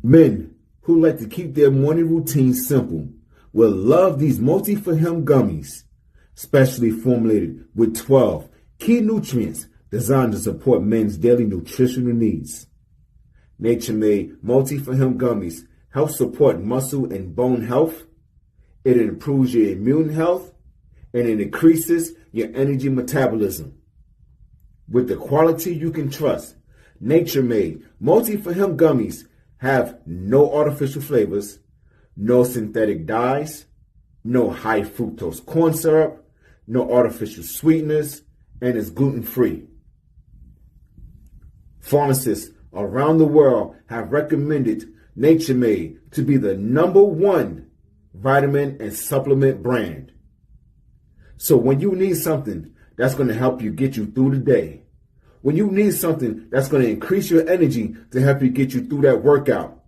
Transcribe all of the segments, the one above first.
Men who like to keep their morning routine simple will love these multi-for-him gummies, specially formulated with 12 key nutrients designed to support men's daily nutritional needs. Nature-made multi-for-him gummies help support muscle and bone health. It improves your immune health, and it increases your energy metabolism. With the quality you can trust, Nature-made multi-for-him gummies have no artificial flavors, no synthetic dyes, no high fructose corn syrup, no artificial sweeteners, and is gluten-free. Pharmacists around the world have recommended Nature-Made to be the #1 vitamin and supplement brand. So when you need something that's going to help you get you through the day, when you need something that's going to increase your energy to help you get you through that workout,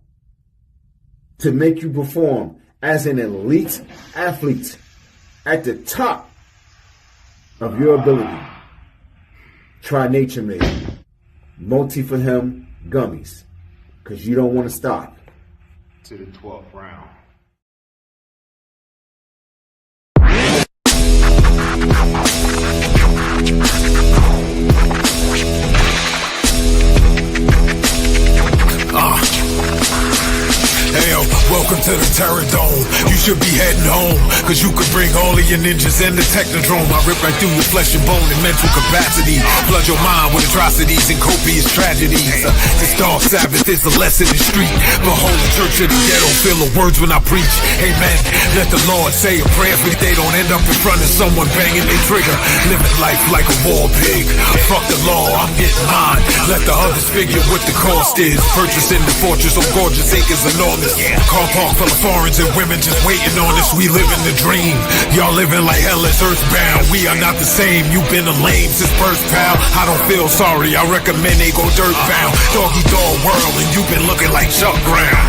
to make you perform as an elite athlete at the top of your ability, try Nature-Made multi-for-him gummies, because you don't want to stop to the 12th round. Hey, welcome to the Terror Dome. You should be heading home, cause you could bring all of your ninjas and the Technodrome. I rip right through your flesh and bone and mental capacity. Flood your mind with atrocities and copious tragedies. This dark Sabbath is a lesson in street. Behold the church of the ghetto, feel the words when I preach. Amen. Let the Lord say a prayer for they don't end up in front of someone banging their trigger. Living life like a war pig. Fuck the law, I'm getting mine. Let the others figure what the cost is. Purchasing the fortress of gorgeous acres enormous. Car park full of foreigners and women just waiting on us. We living the dream. Y'all living like hell is earthbound. We are not the same. You've been a lame since birth, pal. I don't feel sorry. I recommend they go dirt bound. Doggy dog world, and you've been looking like Chuck Brown.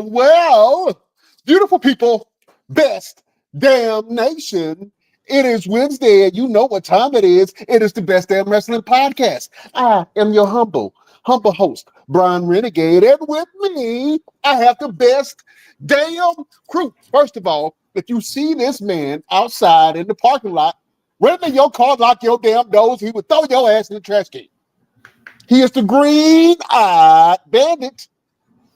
Well, beautiful people, best damn nation. It is Wednesday, and you know what time it is. It is the Best Damn Wrestling Podcast. I am your humble host, Brian Renegade, and with me, I have the best damn crew. First of all, if you see this man outside in the parking lot, running in your car, lock your damn doors, he would throw your ass in the trash can. He is the green-eyed bandit.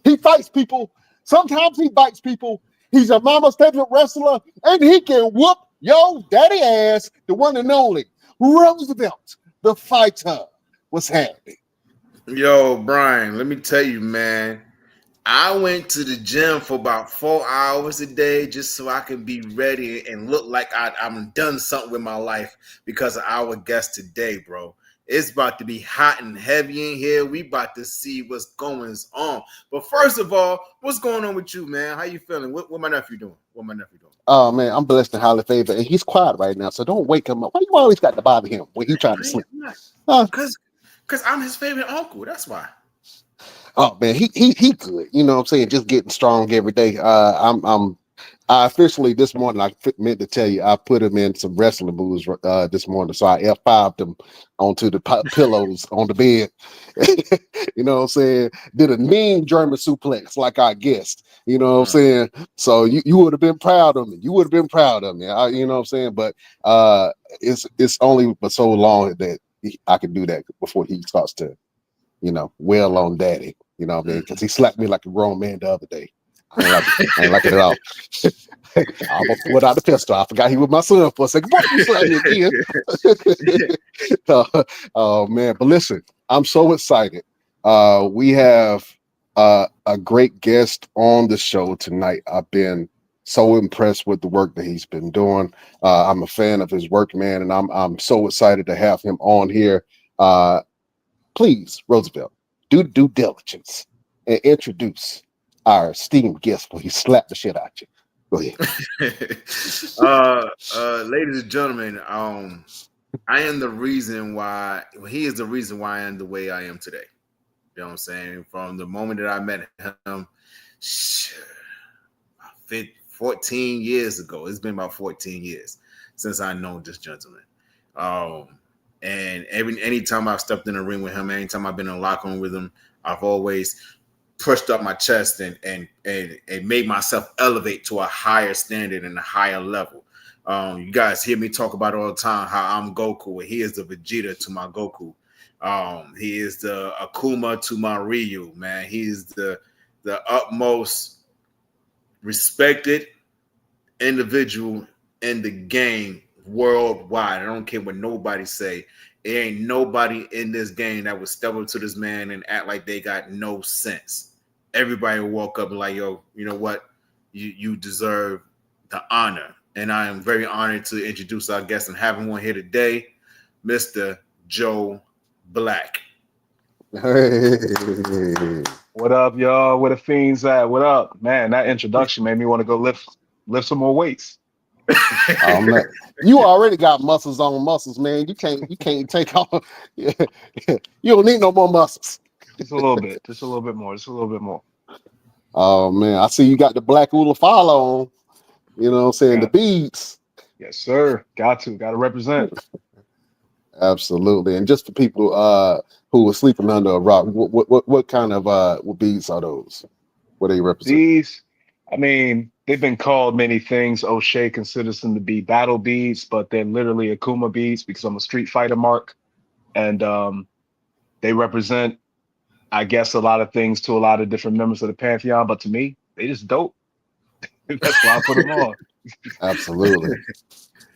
He fights people. Sometimes he bites people. He's a mama's favorite wrestler, and he can whoop your daddy ass, the one and only Roosevelt, the fighter. What's happening? Yo, Brian, let me tell you, man. I went to the gym for about 4 hours a day just so I can be ready and look like I'm done something with my life because of our guest today, bro. It's about to be hot and heavy in here. We about to see what's going on. But first of all, what's going on with you, man? How you feeling? What my nephew doing? Oh, man, I'm blessed and highly favored. And he's quiet right now, so don't wake him up. Why you always got to bother him when he's trying to sleep? Because I'm his favorite uncle. That's why. Oh, man, he good. You know what I'm saying? Just getting strong every day. I officially this morning, I meant to tell you, I put him in some wrestling moves this morning. So I F5'd him onto the pillows on the bed. You know what I'm saying? Did a mean German suplex like I guessed. You know what I'm saying? So you would have been proud of me. You know what I'm saying? But it's only for so long that I can do that before he starts to, wail on daddy. You know what I mean? Because he slapped me like a grown man the other day. I ain't like it at all. I almost pulled out the pistol. I forgot he was my son for a second. Boy, you slapped me again. Oh man, but listen, I'm so excited. We have a great guest on the show tonight. I've been So impressed with the work that he's been doing. I'm a fan of his work, man, and I'm so excited to have him on here. Please, Roosevelt, do due diligence and introduce our esteemed guest before he slap the shit out you. Go ahead. Ladies and gentlemen, I am the reason why he is the reason why I am the way I am today. You know what I'm saying? From the moment that I met him, 14 years ago. It's been about 14 years since I know this gentleman. And anytime I've stepped in the ring with him, anytime I've been in the locker room with him, I've always pushed up my chest and made myself elevate to a higher standard and a higher level. You guys hear me talk about it all the time, how I'm Goku, and he is the Vegeta to my Goku. He is the Akuma to my Ryu, man. He's the utmost respected individual in the game worldwide. I don't care what nobody say. There ain't nobody in this game that would step up to this man and act like they got no sense. Everybody will walk up and like, yo, you know what? You deserve the honor. And I am very honored to introduce our guest and having one here today, Mr. Joe Black. Hey. What up, y'all? Where the fiends at? What up, man? That introduction made me want to go lift some more weights. Man. You already got muscles on muscles, man. You can't take off. You don't need no more muscles. Just a little bit. Just a little bit more. Just a little bit more. Oh man, I see you got the black Ula follow on. You know what I'm saying? The beads. Yes, sir. Got to represent. Absolutely. And just for people who were sleeping under a rock, what kind of beads are those? What do they represent? These, I mean, they've been called many things. O'Shea considers them to be battle beads, but they're literally Akuma beads because I'm a Street Fighter mark. And they represent, I guess, a lot of things to a lot of different members of the Pantheon. But to me, they just dope. That's why I put them on. Absolutely.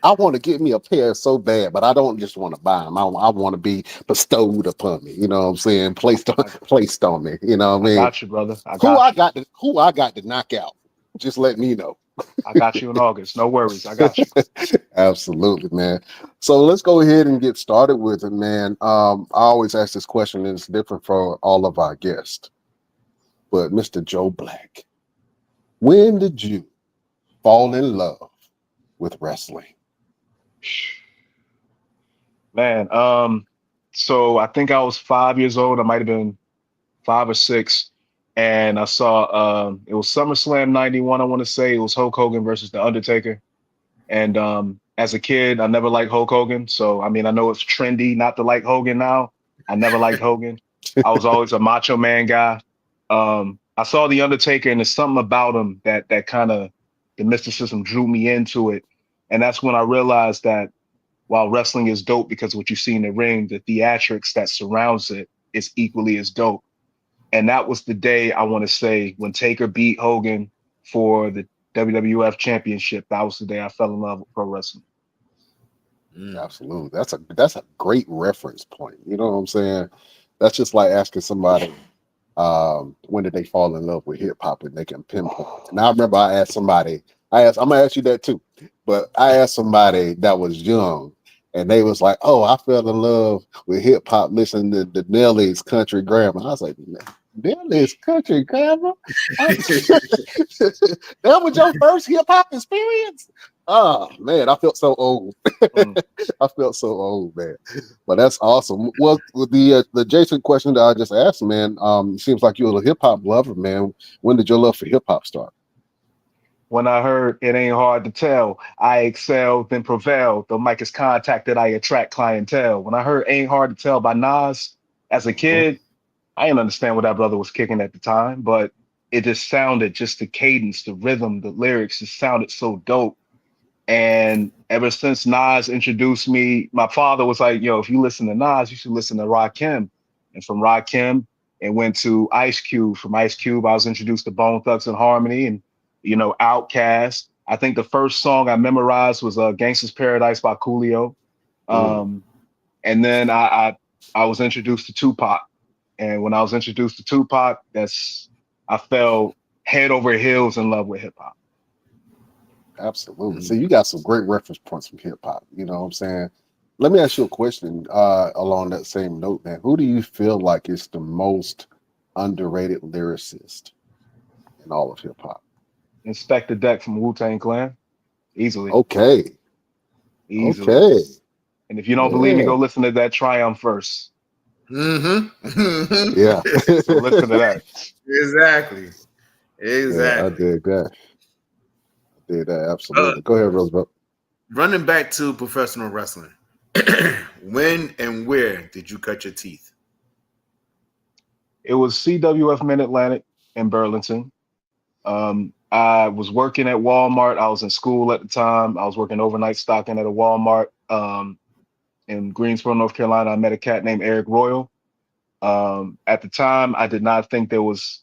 I want to get me a pair so bad, but I don't just want to buy them. I want to be bestowed upon me. You know what I'm saying? Placed on me. You know what I mean? I got you, brother. Who I got to knock out? Just let me know. I got you in August. No worries. I got you. Absolutely, man. So let's go ahead and get started with it, man. I always ask this question, and it's different for all of our guests. But Mr. Joe Black, when did you fall in love with wrestling? Man, so I think I was 5 years old. I might have been 5 or 6. And I saw it was SummerSlam 91, I want to say. It was Hulk Hogan versus The Undertaker. And as a kid, I never liked Hulk Hogan. So, I mean, I know it's trendy not to like Hogan now. I never liked Hogan. I was always a Macho Man guy. I saw The Undertaker, and there's something about him that kind of, the mysticism drew me into it. And that's when I realized that while wrestling is dope because what you see in the ring, the theatrics that surrounds it is equally as dope. And that was the day, I want to say, when Taker beat Hogan for the WWF Championship. That was the day I fell in love with pro wrestling. Absolutely. That's a great reference point. You know what I'm saying? That's just like asking somebody, when did they fall in love with hip hop and they can pinpoint. And I remember I asked somebody, I'm gonna ask you that too, but I asked somebody that was young, and they was like, "Oh, I fell in love with hip hop listening to the Nelly's Country Grammar." I was like, "Nelly's Country Grammar? That was your first hip hop experience?" Oh man, I felt so old. I felt so old, man. But that's awesome. Well, with the Jason question that I just asked, man, it seems like you're a hip hop lover, man. When did your love for hip hop start? When I heard It Ain't Hard to Tell, I excel, then prevail. The mic is contacted, I attract clientele. When I heard Ain't Hard to Tell by Nas as a kid, I didn't understand what that brother was kicking at the time, but it just sounded, just the cadence, the rhythm, the lyrics, just sounded so dope. And ever since Nas introduced me, my father was like, yo, if you listen to Nas, you should listen to Rakim. And from Rakim, it went to Ice Cube. From Ice Cube, I was introduced to Bone Thugs and Harmony and, Outkast. I think the first song I memorized was Gangsta's Paradise by Coolio. And then I was introduced to Tupac. And when I was introduced to Tupac, I fell head over heels in love with hip hop. Absolutely. So you got some great reference points from hip hop. You know what I'm saying? Let me ask you a question along that same note, man. Who do you feel like is the most underrated lyricist in all of hip hop? Inspector Deck from Wu-Tang Clan, easily, Okay. easily. Okay. And if you don't believe me, Yeah. go listen to that Triumph verse. Mm-hmm. Yeah. Go listen to that. Exactly. Yeah, I Exactly. did that. I did that. Uh, Absolutely. Go ahead, Roosevelt. Running back to professional wrestling, when and where did you cut your teeth? It was CWF Mid Atlantic in Burlington. I was working at Walmart. I was in school at the time. I was working overnight stocking at a Walmart in Greensboro, North Carolina. I met a cat named Eric Royal. At the time, I did not think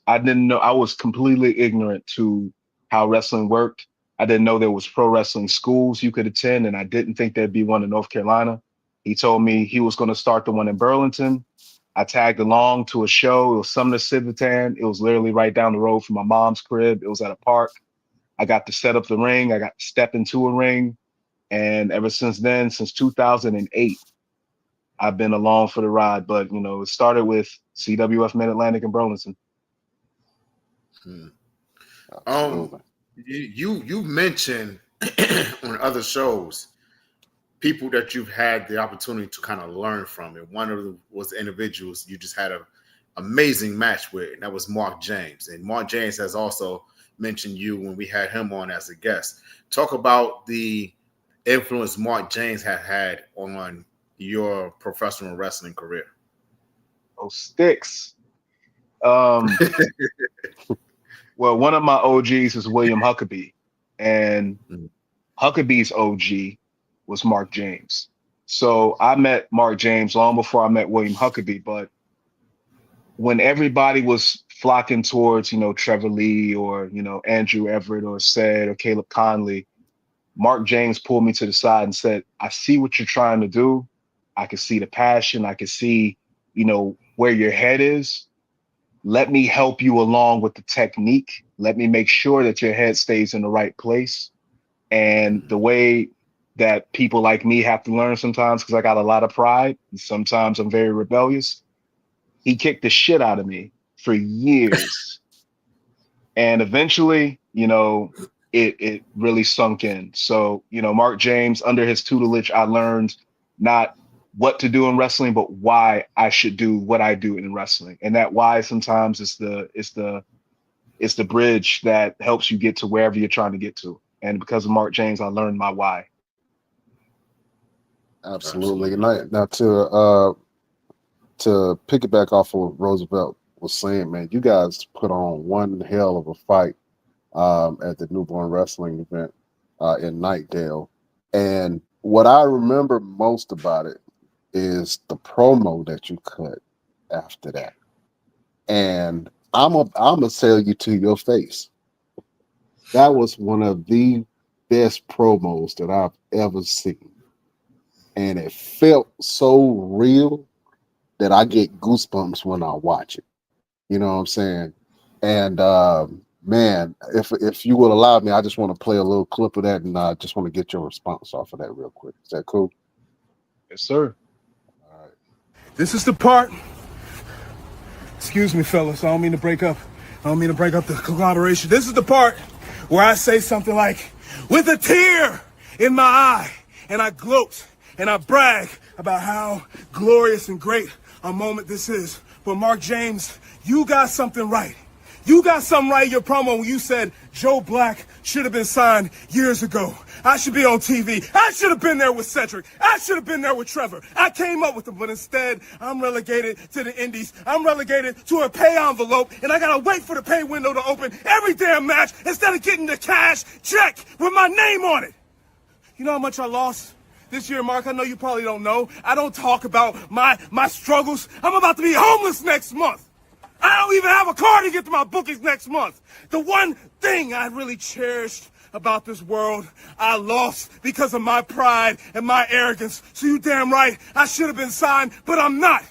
I didn't know, I was completely ignorant to how wrestling worked. I didn't know there was pro wrestling schools you could attend, and I didn't think there'd be one in North Carolina. He told me he was going to start the one in Burlington. I tagged along to a show. It was Sumner Civitan. It was literally right down the road from my mom's crib. It was at a park. I got to set up the ring. I got to step into a ring. And ever since then, since 2008, I've been along for the ride. But, it started with CWF Mid Atlantic and Burlington. Hmm. Absolutely. You mentioned on other shows people that you've had the opportunity to kind of learn from, and one of them was the individuals you just had an amazing match with, and that was Mark James. And Mark James has also mentioned you when we had him on as a guest. Talk about the influence Mark James had on your professional wrestling career. Oh, sticks. Um, well, one of my OGs is William Huckabee, and Huckabee's OG was Mark James. So I met Mark James long before I met William Huckabee. But when everybody was flocking towards, Trevor Lee or, Andrew Everett or Ced or Caleb Conley, Mark James pulled me to the side and said, I see what you're trying to do. I can see the passion. I can see, where your head is. Let me help you along with the technique. Let me make sure that your head stays in the right place. And the way that people like me have to learn sometimes, because I got a lot of pride, and sometimes I'm very rebellious, he kicked the shit out of me for years. And eventually, it really sunk in. So, Mark James, under his tutelage, I learned not what to do in wrestling, but why I should do what I do in wrestling. And that why sometimes is the bridge that helps you get to wherever you're trying to get to. And because of Mark James, I learned my why. Absolutely. And now to piggyback off of what Roosevelt was saying, man, you guys put on one hell of a fight at the newborn wrestling event in Nightdale. And what I remember most about it is the promo that you cut after that. And I'm gonna tell you to your face, that was one of the best promos that I've ever seen. And it felt so real that I get goosebumps when I watch it. You know what I'm saying? And man, if you would allow me, I just want to play a little clip of that, and I just want to get your response off of that real quick. Is that cool? Yes, sir. All right. This is the part. Excuse me, fellas. I don't mean to break up. I don't mean to break up the collaboration. This is the part where I say something like, with a tear in my eye, and I gloat and I brag about how glorious and great a moment this is. But Mark James, you got something right. You got something right in your promo when you said Joe Black should have been signed years ago. I should be on TV. I should have been there with Cedric. I should have been there with Trevor. I came up with them, but instead, I'm relegated to the Indies. I'm relegated to a pay envelope, and I gotta wait for the pay window to open every damn match instead of getting the cash check with my name on it. You know how much I lost this year, Mark? I know you probably don't know. I don't talk about my struggles. I'm about to be homeless next month. I don't even have a car to get to my bookings next month. The one thing I really cherished about this world, I lost because of my pride and my arrogance. So you damn right, I should have been signed, but I'm not.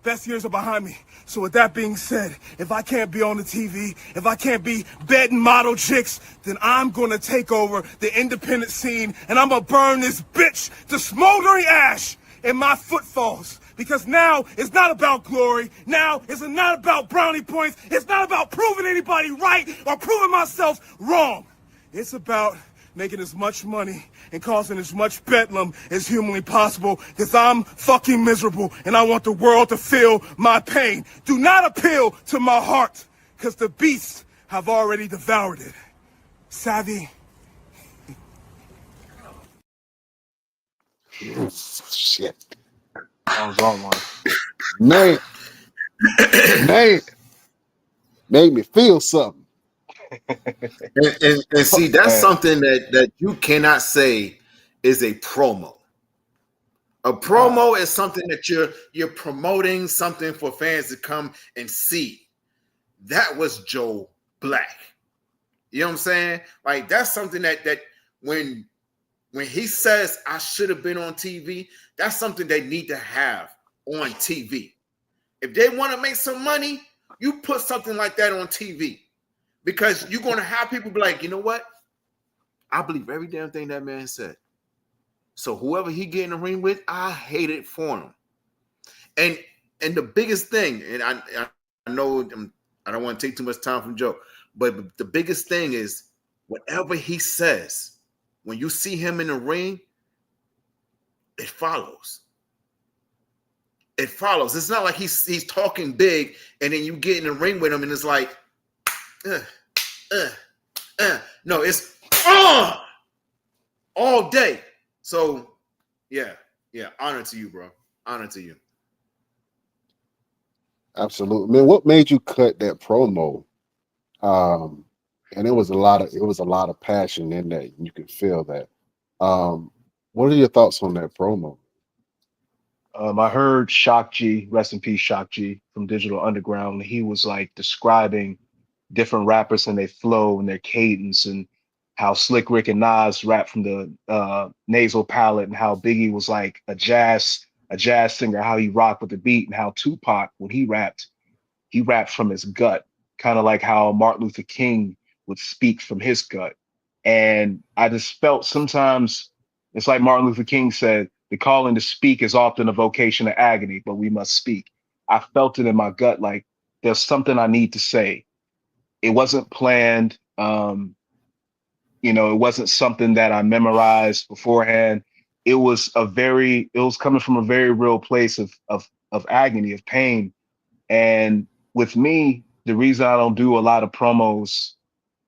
Best years are behind me. So with that being said, if I can't be on the TV, if I can't be betting model chicks, then I'm gonna take over the independent scene and I'm gonna burn this bitch to smoldering ash in my footfalls. Because now it's not about glory. Now it's not about brownie points. It's not about proving anybody right or proving myself wrong. It's about making as much money and causing as much bedlam as humanly possible, because I'm fucking miserable and I want the world to feel my pain. Do not appeal to my heart, because the beasts have already devoured it. Savvy? Shit. That was all one. Man, made me feel something. And see, that's something that you cannot say is a promo. A promo is something that you're promoting something for fans to come and see. That was Joe Black. You know what I'm saying? Like, that's something that when he says I should have been on TV, that's something they need to have on TV. If they want to make some money, you put something like that on TV. Because you're going to have people be like, you know what? I believe every damn thing that man said. So whoever he get in the ring with, I hate it for him. And the biggest thing, and I know I don't want to take too much time from Joe, but the biggest thing is whatever he says, when you see him in the ring, it follows. It follows. It's not like he's talking big and then you get in the ring with him and it's like, no, it's all day. So yeah, honor to you, bro. Honor to you. Absolutely, man. What made you cut that promo? And it was a lot of passion in that. You could feel that. What are your thoughts on that promo? I heard Shock G, rest in peace, Shock G from Digital Underground. He was like describing different rappers and their flow and their cadence, and how Slick Rick and Nas rap from the nasal palate, and how Biggie was like a jazz singer, how he rocked with the beat, and how Tupac, when he rapped from his gut, kind of like how Martin Luther King would speak from his gut. And I just felt sometimes it's like Martin Luther King said, the calling to speak is often a vocation of agony, but we must speak. I felt it in my gut, like there's something I need to say. It wasn't planned. It wasn't something that I memorized beforehand. It was coming from a very real place of agony, of pain. And with me, the reason I don't do a lot of promos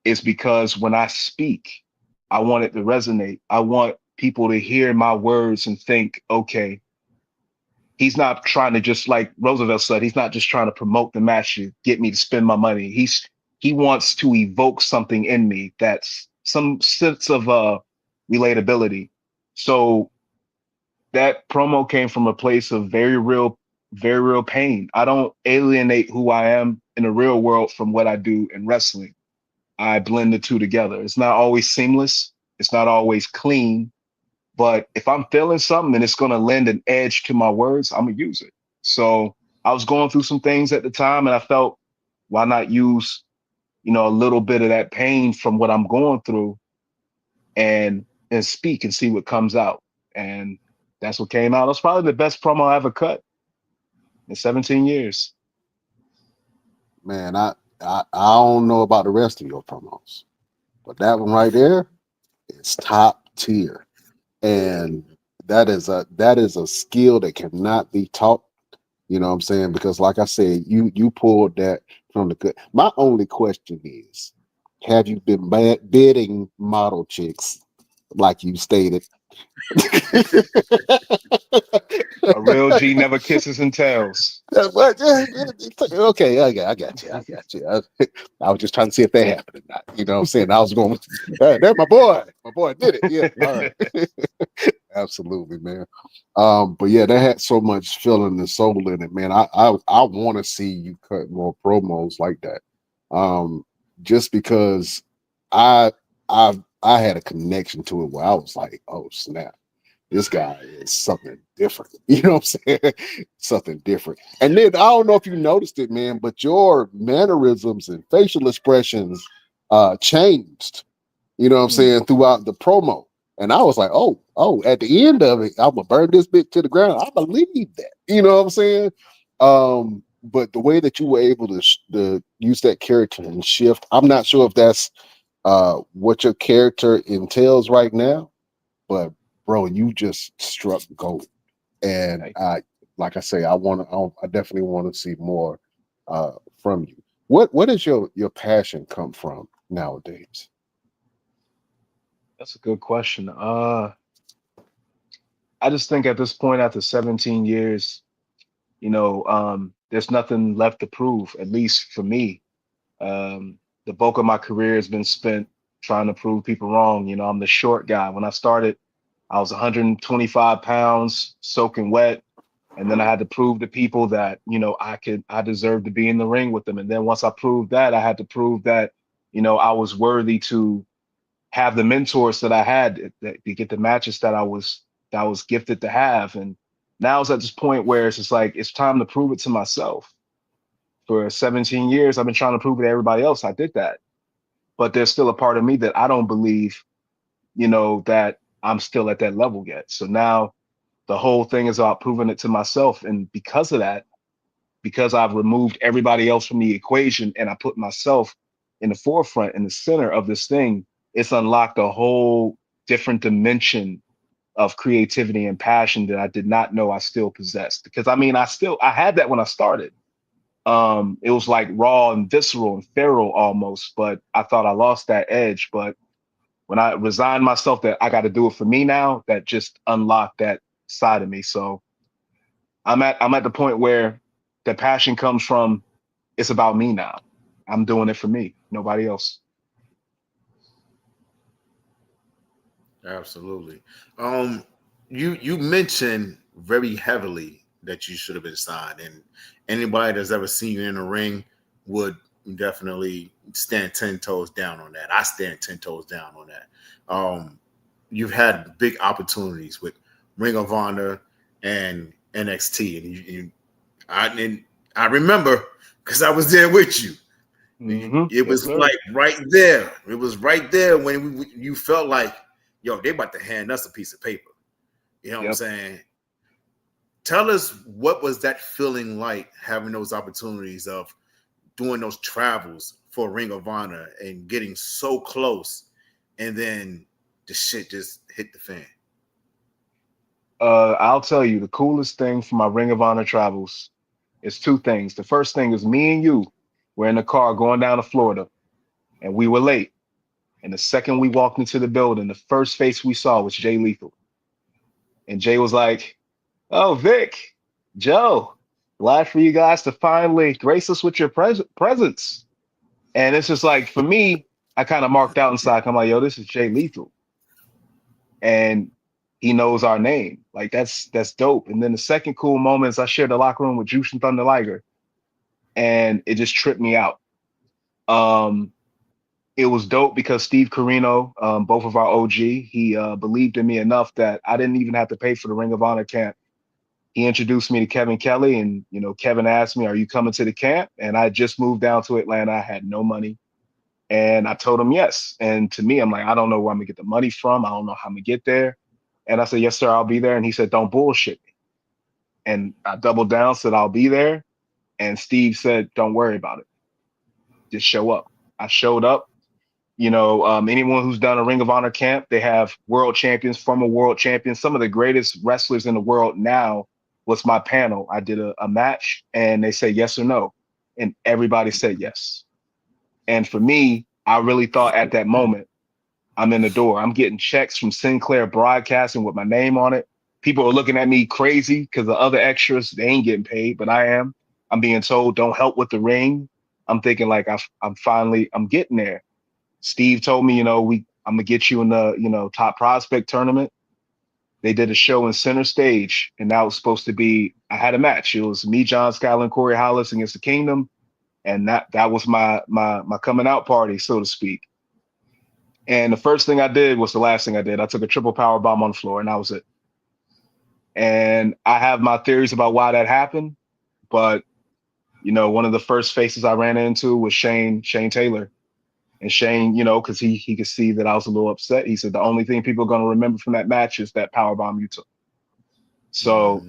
is because when I speak, I want it to resonate. I want people to hear my words and think, okay, he's not trying to, just like Roosevelt said, he's not just trying to promote the match to get me to spend my money. He wants to evoke something in me that's some sense of relatability. So that promo came from a place of very real pain. I don't alienate who I am in the real world from what I do in wrestling. I blend the two together. It's not always seamless. It's not always clean. But if I'm feeling something and it's going to lend an edge to my words, I'm going to use it. So I was going through some things at the time and I felt, why not use, a little bit of that pain from what I'm going through and speak and see what comes out. And that's what came out. It was probably the best promo I ever cut in 17 years. Man, I don't know about the rest of your promos, but that one right there is top tier. And that is a skill that cannot be taught. You know what I'm saying? Because like I said, you pulled that from the good. My only question is, have you been bidding model chicks like you stated? A real G never kisses and tells. Okay, I got you. I was just trying to see if they happened or not. You know what I'm saying? I was going, hey, that's my boy. My boy did it. Yeah, all right. Absolutely, man. But yeah, that had so much feeling and soul in it, man. I want to see you cut more promos like that. Just because I had a connection to it where I was like, oh snap, this guy is something different. You know what I'm saying? Something different. And then I don't know if you noticed it, man, but your mannerisms and facial expressions changed, you know what I'm saying, throughout the promo. And I was like, oh, at the end of it, I'm gonna burn this bit to the ground. I believe that. You know what I'm saying? But the way that you were able to use that character and shift, I'm not sure if that's what your character entails right now, but bro, you just struck gold. And like I say, I definitely want to see more from you. What does your passion come from nowadays? That's a good question. I just think at this point, after 17 years, there's nothing left to prove, at least for me. The bulk of my career has been spent trying to prove people wrong. I'm the short guy. When I started, I was 125 pounds, soaking wet. And then I had to prove to people that, I deserved to be in the ring with them. And then once I proved that, I had to prove that, I was worthy to have the mentors that I had to get the matches that I was gifted to have. And now it's at this point where it's just like it's time to prove it to myself. For 17 years, I've been trying to prove it to everybody else I did that. But there's still a part of me that I don't believe, that I'm still at that level yet. So now the whole thing is about proving it to myself. And because of that, because I've removed everybody else from the equation and I put myself in the forefront, in the center of this thing, it's unlocked a whole different dimension of creativity and passion that I did not know I still possessed. Because I had that when I started. It was like raw and visceral and feral almost, but I thought I lost that edge. But when I resigned myself that I got to do it for me now, that just unlocked that side of me. So I'm at the point where the passion comes from, it's about me now. I'm doing it for me, nobody else. Absolutely. You mentioned very heavily that you should have been signed, and anybody that's ever seen you in a ring would definitely stand 10 toes down on that. I stand 10 toes down on that. You've had big opportunities with Ring of Honor and NXT, and I remember because I was there with you. It was like right there. It was right there when you felt like, yo, they about to hand us a piece of paper. You know what I'm saying? Tell us, what was that feeling like, having those opportunities of doing those travels for Ring of Honor and getting so close, and then the shit just hit the fan? I'll tell you, the coolest thing for my Ring of Honor travels is two things. The first thing is me and you were in the car going down to Florida, and we were late. And the second we walked into the building, the first face we saw was Jay Lethal. And Jay was like, "Oh, Vic, Joe, glad for you guys to finally grace us with your presence." And it's just like, for me, I kind of marked out inside. I'm like, yo, this is Jay Lethal. And he knows our name. Like, that's dope. And then the second cool moment is I shared the locker room with Jushin Thunder Liger, and it just tripped me out. It was dope because Steve Corino, both of our OG, he believed in me enough that I didn't even have to pay for the Ring of Honor camp. He introduced me to Kevin Kelly, and Kevin asked me, "Are you coming to the camp?" And I just moved down to Atlanta. I had no money, and I told him yes. And to me, I'm like, I don't know where I'm gonna get the money from. I don't know how I'm gonna get there. And I said, "Yes, sir, I'll be there." And he said, "Don't bullshit me." And I doubled down, said, "I'll be there." And Steve said, "Don't worry about it. Just show up." I showed up. Anyone who's done a Ring of Honor camp, they have world champions, former world champions, some of the greatest wrestlers in the world now. Was my panel. I did a match, and they said yes or no, and everybody said yes. And for me, I really thought at that moment, I'm in the door. I'm getting checks from Sinclair Broadcasting with my name on it. People are looking at me crazy because the other extras, they ain't getting paid, but I am. I'm being told don't help with the ring. I'm thinking like I'm getting there. Steve told me, I'm gonna get you in the top prospect tournament. They did a show in Center Stage, and that was supposed to be. I had a match. It was me, John Skyler, Corey Hollis against the Kingdom, and that was my coming out party, so to speak. And the first thing I did was the last thing I did. I took a triple power bomb on the floor, and that was it. And I have my theories about why that happened. But, one of the first faces I ran into was Shane Taylor. And Shane, because he could see that I was a little upset. He said, the only thing people are going to remember from that match is that powerbomb you took. So,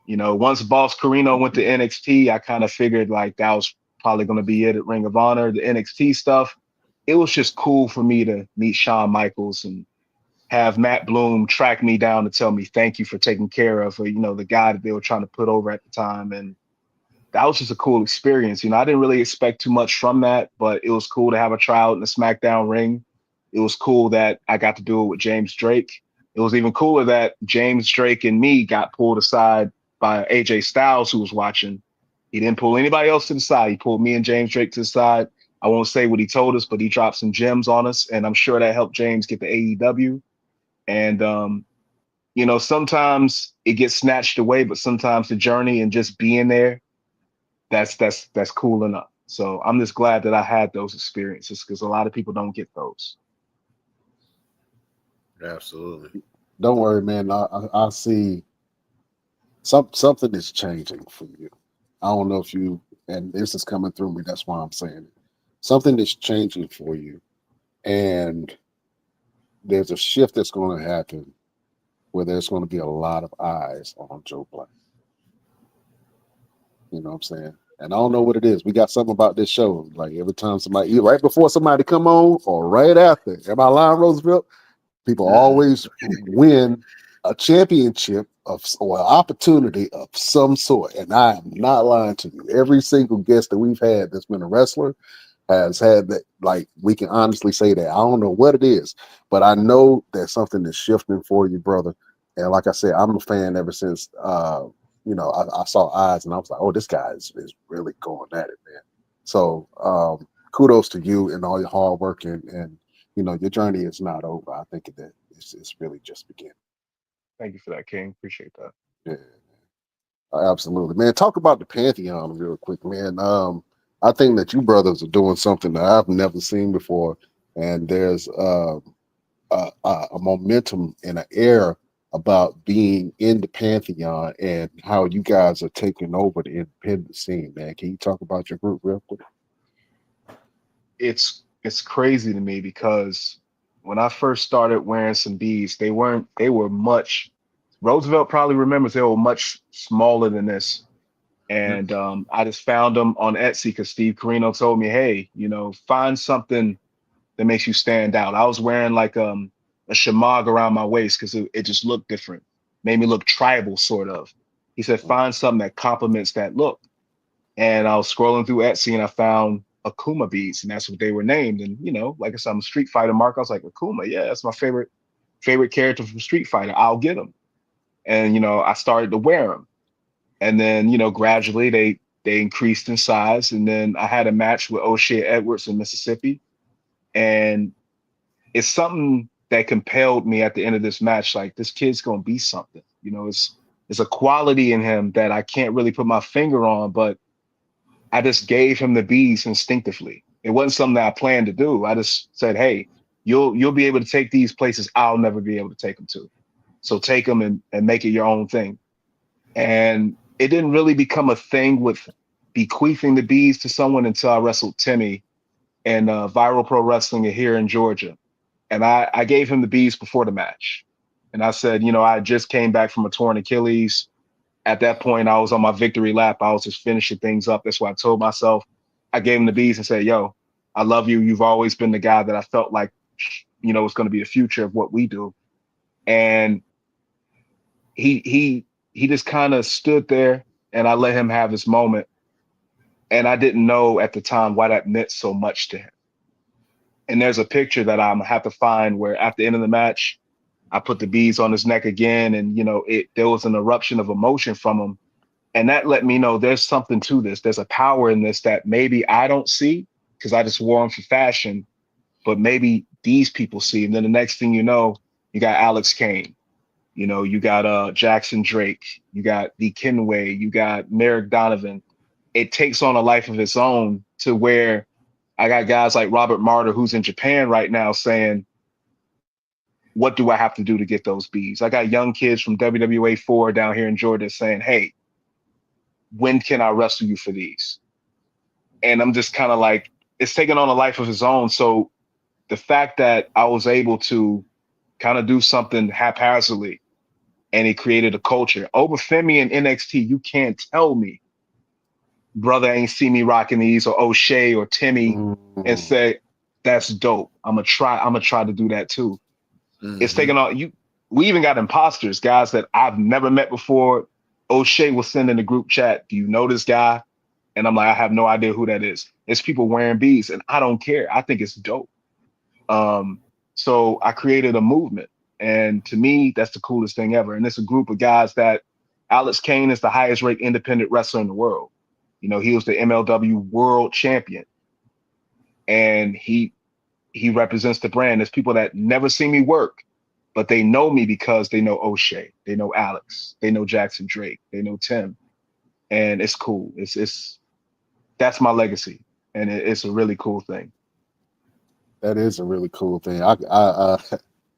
once Boss Carino went to NXT, I kind of figured like that was probably going to be it at Ring of Honor. The NXT stuff, it was just cool for me to meet Shawn Michaels and have Matt Bloom track me down to tell me thank you for taking care of, the guy that they were trying to put over at the time. And that was just a cool experience. I didn't really expect too much from that, but it was cool to have a tryout in the SmackDown ring. It was cool that I got to do it with James Drake. It was even cooler that James Drake and me got pulled aside by AJ Styles, who was watching. He didn't pull anybody else to the side. He pulled me and James Drake to the side. I won't say what he told us, but he dropped some gems on us, and I'm sure that helped James get the AEW. And sometimes it gets snatched away, but sometimes the journey and just being there, that's cool enough. So I'm just glad that I had those experiences because a lot of people don't get those. Absolutely. Don't worry, man. I see something is changing for you. I don't know if you, and this is coming through me. That's why I'm saying it. Something is changing for you, and there's a shift that's going to happen where there's going to be a lot of eyes on Joe Black. You know what I'm saying? And I don't know what it is. We got something about this show. Like every time somebody, right before somebody come on or right after, am I lying, Roosevelt? People always win a championship or an opportunity of some sort. And I am not lying to you. Every single guest that we've had that's been a wrestler has had that. Like, we can honestly say that. I don't know what it is, but I know that something is shifting for you, brother. And like I said, I'm a fan ever since, I saw Eyes and I was like, oh, this guy is really going at it, man. So kudos to you and all your hard work and your journey is not over. I think that it's really just beginning. Thank you for that, King. Appreciate that. Yeah, absolutely, man. Talk about the Pantheon real quick, man. I think that you brothers are doing something that I've never seen before, and there's a momentum and an air about being in the Pantheon and how you guys are taking over the independent scene, man. Can you talk about your group real quick? It's crazy to me because when I first started wearing some beads, they were much, Roosevelt probably remembers they were much smaller than this. And I just found them on Etsy because Steve Carino told me, hey, find something that makes you stand out. I was wearing like a shamag around my waist because it just looked different, made me look tribal, sort of. He said, find something that complements that look. And I was scrolling through Etsy and I found Akuma beads, and that's what they were named. And like I said, I'm a Street Fighter mark. I was like, Akuma, yeah, that's my favorite character from Street Fighter. I'll get them. And I started to wear them. And then gradually they increased in size. And then I had a match with O'Shea Edwards in Mississippi, and it's something that compelled me at the end of this match. Like, this kid's gonna be something. It's a quality in him that I can't really put my finger on, but I just gave him the beads instinctively. It wasn't something that I planned to do. I just said, hey, you'll be able to take these places I'll never be able to take them to. So take them and make it your own thing. And it didn't really become a thing with bequeathing the beads to someone until I wrestled Timmy in Viral Pro Wrestling here in Georgia. And I gave him the beads before the match. And I said, I just came back from a torn Achilles. At that point, I was on my victory lap. I was just finishing things up. That's why I told myself. I gave him the beads and said, yo, I love you. You've always been the guy that I felt like, was going to be the future of what we do. And he just kind of stood there, and I let him have his moment. And I didn't know at the time why that meant so much to him. And there's a picture that I'm have to find where at the end of the match, I put the beads on his neck again, and there was an eruption of emotion from him. And that let me know there's something to this. There's a power in this that maybe I don't see because I just wore them for fashion, but maybe these people see. And then the next thing you know, you got Alex Kane, you got Jackson Drake, you got Lee Kenway, you got Merrick Donovan. It takes on a life of its own to where I got guys like Robert Martyr, who's in Japan right now, saying, what do I have to do to get those bees? I got young kids from WWA 4 down here in Georgia saying, hey, when can I wrestle you for these? And I'm just kind of like, it's taking on a life of its own. So the fact that I was able to kind of do something haphazardly and it created a culture over Femi and NXT, you can't tell me brother ain't see me rocking these or O'Shea or Timmy and say, that's dope. I'm gonna try to do that too. It's taking on you. We even got imposters, guys that I've never met before. O'Shea will send in the group chat, do you know this guy? And I'm like, I have no idea who that is. It's people wearing beads, and I don't care. I think it's dope. So I created a movement, and to me, that's the coolest thing ever. And it's a group of guys that Alex Kane is the highest ranked independent wrestler in the world. You know, he was the MLW world champion, and he represents the brand. There's people that never see me work, but they know me because they know O'Shea, they know Alex, they know Jackson Drake, they know Tim, and it's cool. It's that's my legacy, and it's a really cool thing. That is a really cool thing. I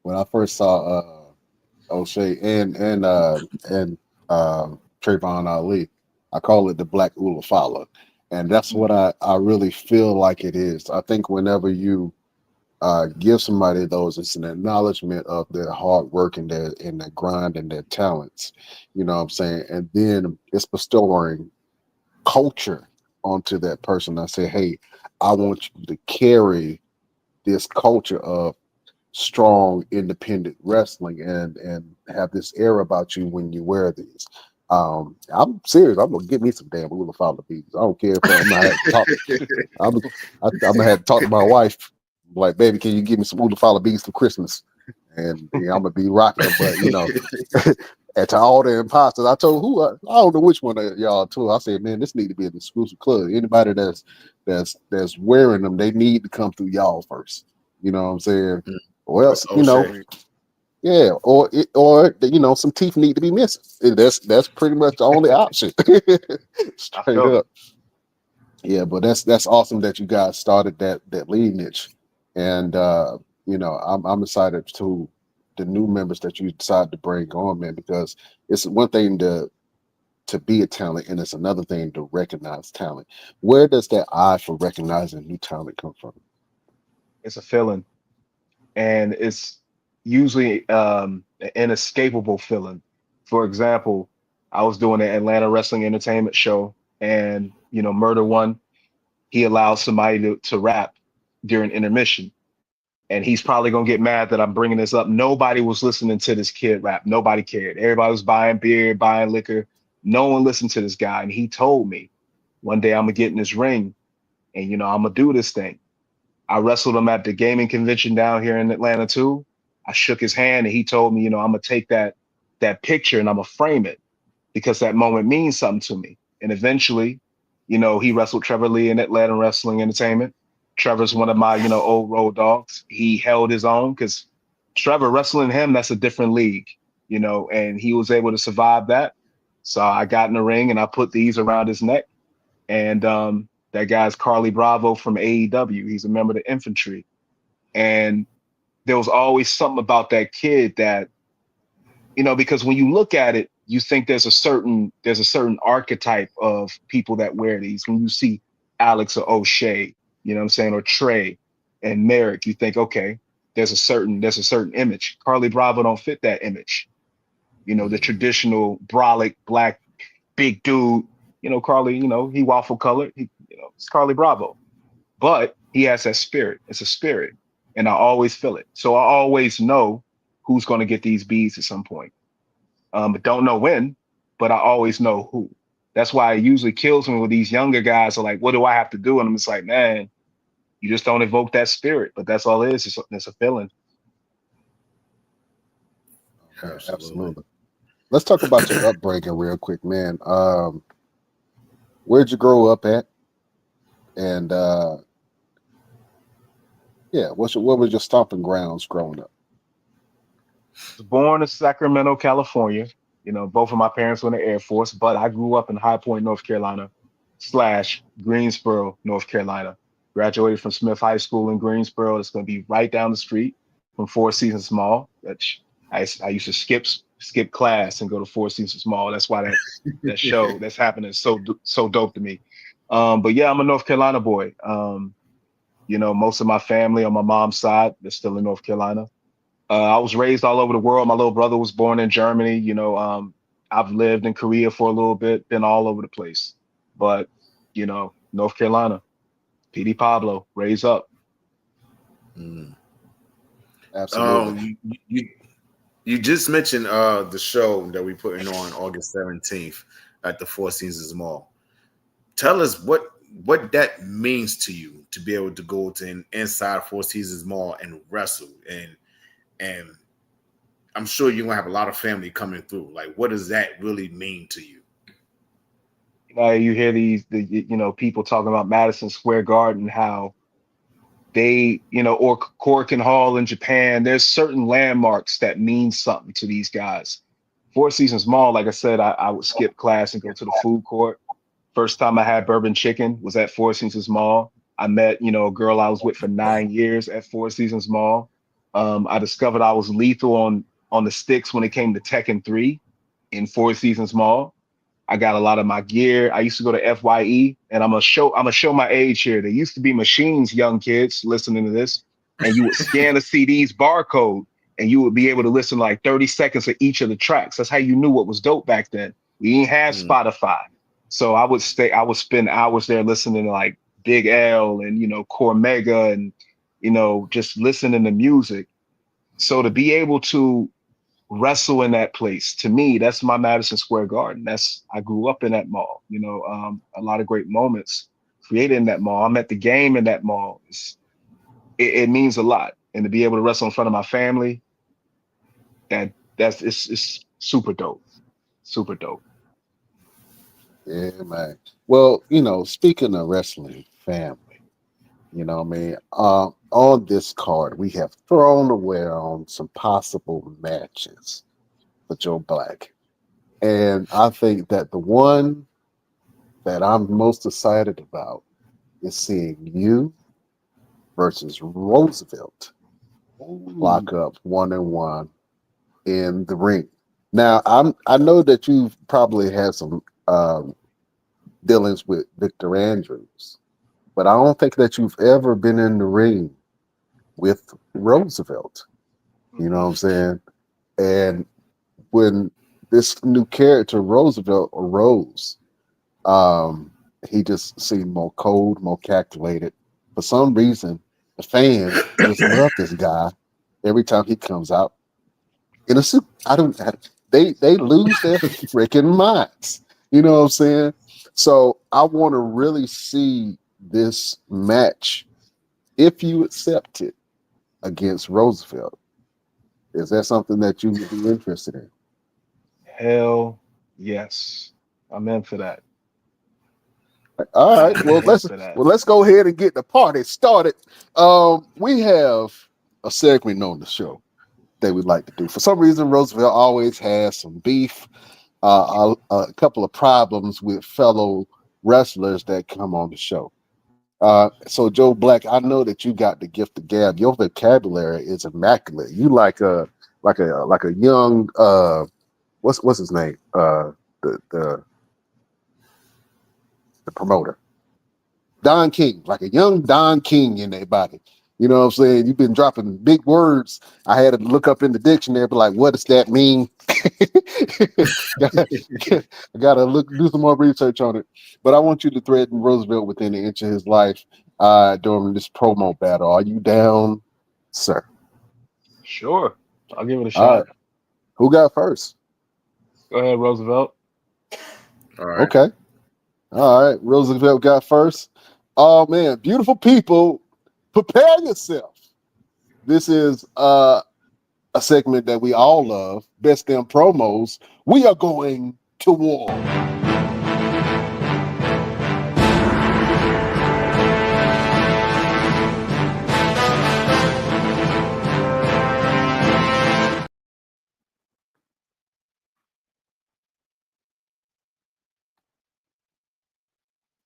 when I first saw O'Shea and Trayvon Ali, I call it the Black Ulafala, and that's what I really feel like it is. I think whenever you give somebody those, it's an acknowledgement of their hard work and their grind and their talents. You know what I'm saying? And then it's bestowing culture onto that person. I say, hey, I want you to carry this culture of strong independent wrestling and have this air about you when you wear these. I'm serious. I'm gonna get me some damn Ulafala beads. I don't care if I'm gonna have to talk. I'm gonna have to talk to my wife. Like, baby, can you give me some Ulafala beads for Christmas? And I'm gonna be rocking them. But you know, and to all the imposters, I told I don't know which one of y'all told. I said, man, this need to be an exclusive club. Anybody that's wearing them, they need to come through y'all first. You know what I'm saying? Or else, you know, yeah, or you know, some teeth need to be missing. That's pretty much the only option. Straight up. Yeah, but that's awesome that you guys started that lineage, and you know, I'm excited to the new members that you decided to bring on, man, because it's one thing to be a talent, and it's another thing to recognize talent. Where does that eye for recognizing new talent come from? It's a feeling, and it's usually an inescapable feeling. For example, I was doing an Atlanta Wrestling Entertainment show, and you know, Murder One, he allowed somebody to rap during intermission. And he's probably gonna get mad that I'm bringing this up. Nobody was listening to this kid rap. Nobody cared. Everybody was buying beer, buying liquor. No one listened to this guy. And he told me one day I'm gonna get in this ring and you know I'm gonna do this thing. I wrestled him at the gaming convention down here in Atlanta too. I shook his hand and he told me, you know, I'm gonna take that picture and I'm gonna frame it because that moment means something to me. And eventually, you know, he wrestled Trevor Lee in Atlanta Wrestling Entertainment. Trevor's one of my, you know, old road dogs. He held his own because Trevor wrestling him, that's a different league, you know, and he was able to survive that. So I got in the ring and I put these around his neck. And that guy's Carly Bravo from AEW. He's a member of the infantry. And there was always something about that kid that, you know, because when you look at it, you think there's a certain archetype of people that wear these. When you see Alex or O'Shea, you know what I'm saying, or Trey and Merrick, you think, okay, there's a certain image. Carly Bravo don't fit that image. You know, the traditional brolic black big dude, you know, Carly, you know, he waffle colored, you know, it's Carly Bravo. But he has that spirit. It's a spirit. And I always feel it. So I always know who's going to get these beads at some point. But don't know when, but I always know who. That's why it usually kills me when these younger guys are like, what do I have to do? And I'm just like, man, you just don't evoke that spirit. But that's all it is. It's a feeling. Absolutely. Let's talk about your upbringing real quick, man. Where'd you grow up at? And what was your stomping grounds growing up? I was born in Sacramento, California. You know, both of my parents were in the Air Force, but I grew up in High Point, North Carolina / Greensboro, North Carolina. Graduated from Smith High School in Greensboro. It's going to be right down the street. from Four Seasons Mall. I used to skip class and go to Four Seasons Mall. That's why that show that's happening is so dope to me. But yeah, I'm a North Carolina boy. Most of my family on my mom's side, they're still in North Carolina. I was raised all over the world. My little brother was born in Germany. I've lived in Korea for a little bit, been all over the place. But, North Carolina, PD Pablo, raise up. Absolutely. You just mentioned the show that we putting on August 17th at the Four Seasons Mall. Tell us what that means to you to be able to go to an inside Four Seasons Mall and wrestle, and I'm sure you're gonna have a lot of family coming through. Like, what does that really mean to you? You hear people talking about Madison Square Garden, how or Korakuen Hall in Japan. There's certain landmarks that mean something to these guys. Four Seasons Mall, like I said, I would skip class and go to the food court. First time I had bourbon chicken was at Four Seasons Mall. I met, a girl I was with for 9 years at Four Seasons Mall. I discovered I was lethal on the sticks when it came to Tekken 3 in Four Seasons Mall. I got a lot of my gear. I used to go to FYE, and I'm gonna show my age here. There used to be machines, young kids listening to this, and you would scan the CD's barcode, and you would be able to listen like 30 seconds of each of the tracks. That's how you knew what was dope back then. We didn't have Spotify, so I would spend hours there listening to like Big L and Cormega and just listening to music. So to be able to wrestle in that place. To me, that's my Madison Square Garden. I grew up in that mall. A lot of great moments created in that mall. I'm at the game in that mall. It means a lot, and to be able to wrestle in front of my family, it's super dope, super dope. Yeah, man. Well, speaking of wrestling family, on this card, we have thrown away on some possible matches for Joe Black. And I think that the one that I'm most excited about is seeing you versus Roosevelt lock up 1-1 in the ring. Now, I know that you've probably had some dealings with Victor Andrews, but I don't think that you've ever been in the ring with Roosevelt. You know what I'm saying? And when this new character Roosevelt arose, he just seemed more cold, more calculated. For some reason, the fans just love this guy every time he comes out in a suit. They lose their freaking minds. You know what I'm saying? So I want to really see this match, if you accept it, against Roosevelt. Is that something that you would be interested in? Hell yes, I'm in for that. All right. I'm Well, in let's for that. well let's go ahead and get the party started. We have a segment on the show that we'd like to do. For some reason, Roosevelt always has some beef, a couple of problems with fellow wrestlers that come on the show. So Joe Black, I know that you got the gift of gab. Your vocabulary is immaculate. You like a young what's his name? The promoter. Don King, like a young Don King in their body. You know what I'm saying? You've been dropping big words. I had to look up in the dictionary, but like, what does that mean? I gotta do some more research on it. But I want you to threaten Roosevelt within an inch of his life during this promo battle. Are you down, sir? Sure, I'll give it a All right. shot. Who got first? Go ahead, Roosevelt. All right. Okay. All right. Roosevelt got first. Oh man, beautiful people, prepare yourself. This is a segment that we all love. Best damn promos. We are going to war.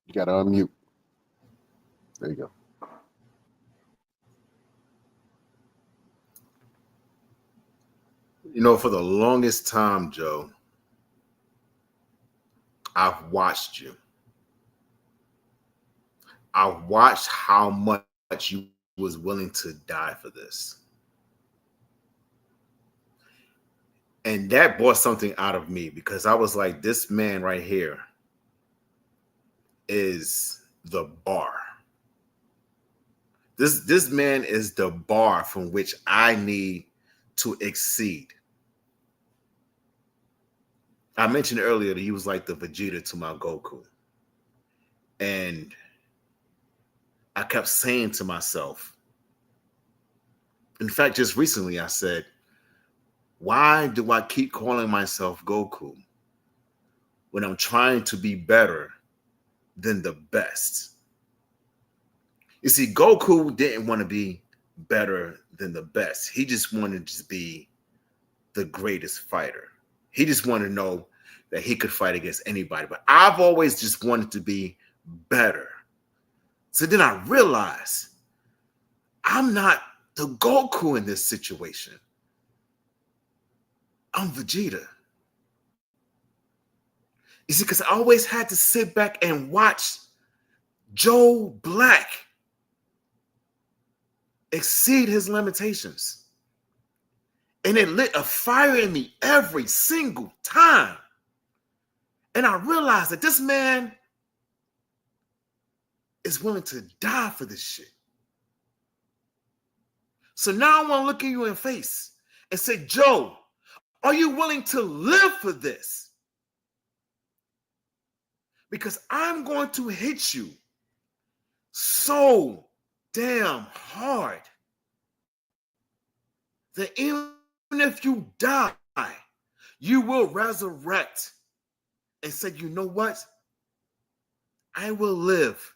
You gotta unmute. There you go. For the longest time, Joe, I've watched you. I watched how much you was willing to die for this. And that brought something out of me because I was like, this man right here is the bar. This man is the bar from which I need to exceed. I mentioned earlier that he was like the Vegeta to my Goku. And I kept saying to myself, in fact, just recently I said, why do I keep calling myself Goku when I'm trying to be better than the best? You see, Goku didn't want to be better than the best. He just wanted to be the greatest fighter. He just wanted to know that he could fight against anybody. But I've always just wanted to be better. So then I realized I'm not the Goku in this situation. I'm Vegeta. You see, because I always had to sit back and watch Joe Black exceed his limitations. And it lit a fire in me every single time. And I realized that this man is willing to die for this shit. So now I want to look at you in the face and say, Joe, are you willing to live for this? Because I'm going to hit you so damn hard that even if you die, you will resurrect and say, you know what? I will live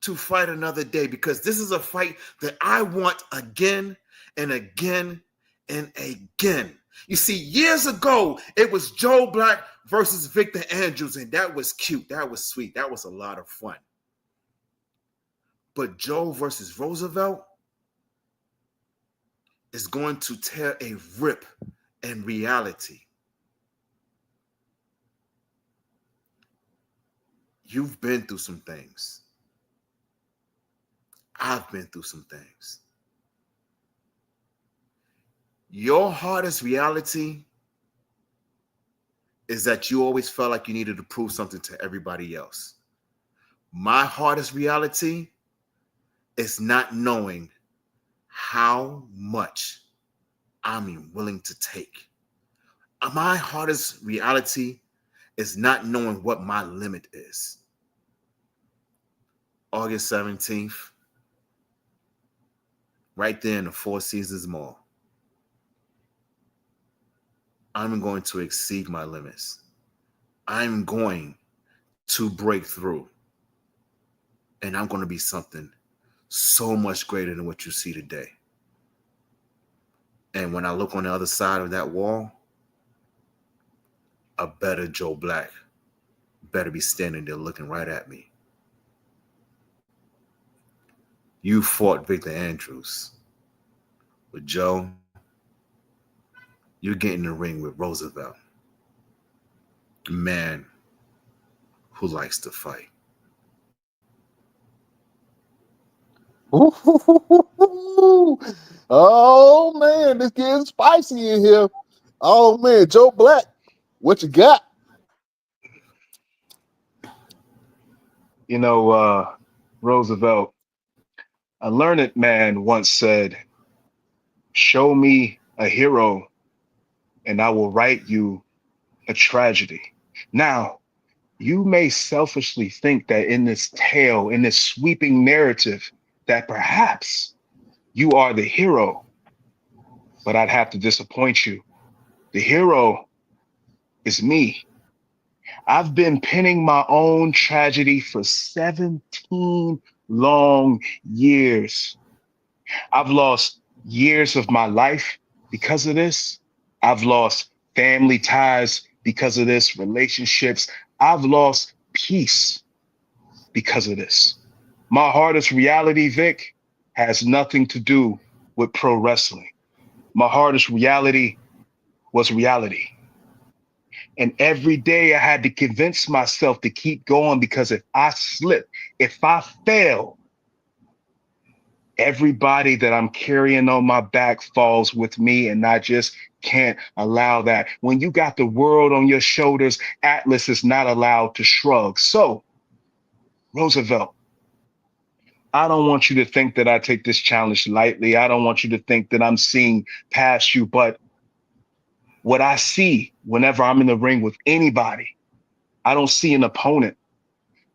to fight another day because this is a fight that I want again and again and again. You see, years ago, it was Joe Black versus Victor Andrews, and that was cute. That was sweet. That was a lot of fun. But Joe versus Roosevelt is going to tear a rip in reality. You've been through some things. I've been through some things. Your hardest reality is that you always felt like you needed to prove something to everybody else. My hardest reality is not knowing how much I'm willing to take. My hardest reality is not knowing what my limit is. August 17th, right there in the Four Seasons Mall. I'm going to exceed my limits. I'm going to break through. And I'm going to be something so much greater than what you see today. And when I look on the other side of that wall, a better Joe Black better be standing there looking right at me. You fought Victor Andrews. But Joe, you're getting in the ring with Roosevelt. A man who likes to fight. Oh man, this getting spicy in here. Oh man, Joe Black, what you got? Roosevelt, a learned man once said, show me a hero and I will write you a tragedy. Now, you may selfishly think that in this tale, in this sweeping narrative, that perhaps you are the hero, but I'd have to disappoint you. The hero is me. I've been penning my own tragedy for 17 long years. I've lost years of my life because of this. I've lost family ties because of this, relationships. I've lost peace because of this. My hardest reality, Vic, has nothing to do with pro wrestling. My hardest reality was reality. And every day I had to convince myself to keep going, because if I slip, if I fail, everybody that I'm carrying on my back falls with me, and I just can't allow that. When you got the world on your shoulders, Atlas is not allowed to shrug. So, Roosevelt, I don't want you to think that I take this challenge lightly. I don't want you to think that I'm seeing past you, but what I see whenever I'm in the ring with anybody, I don't see an opponent.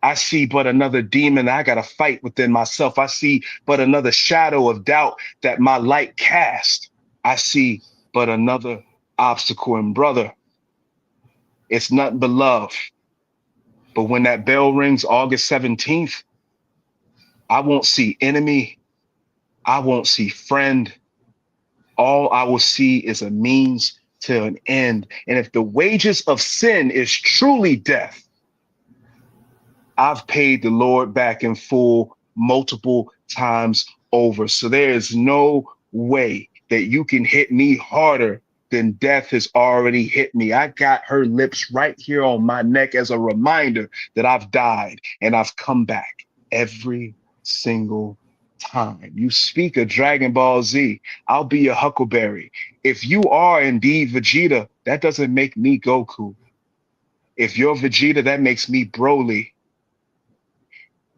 I see but another demon I got to fight within myself. I see but another shadow of doubt that my light cast. I see but another obstacle. And brother, it's nothing but love. But when that bell rings August 17th, I won't see enemy. I won't see friend. All I will see is a means to an end. And if the wages of sin is truly death, I've paid the Lord back in full multiple times over. So there is no way that you can hit me harder than death has already hit me. I got her lips right here on my neck as a reminder that I've died and I've come back every single time. You speak of Dragon Ball Z, I'll be your Huckleberry. If you are indeed Vegeta, that doesn't make me Goku. If you're Vegeta, that makes me Broly.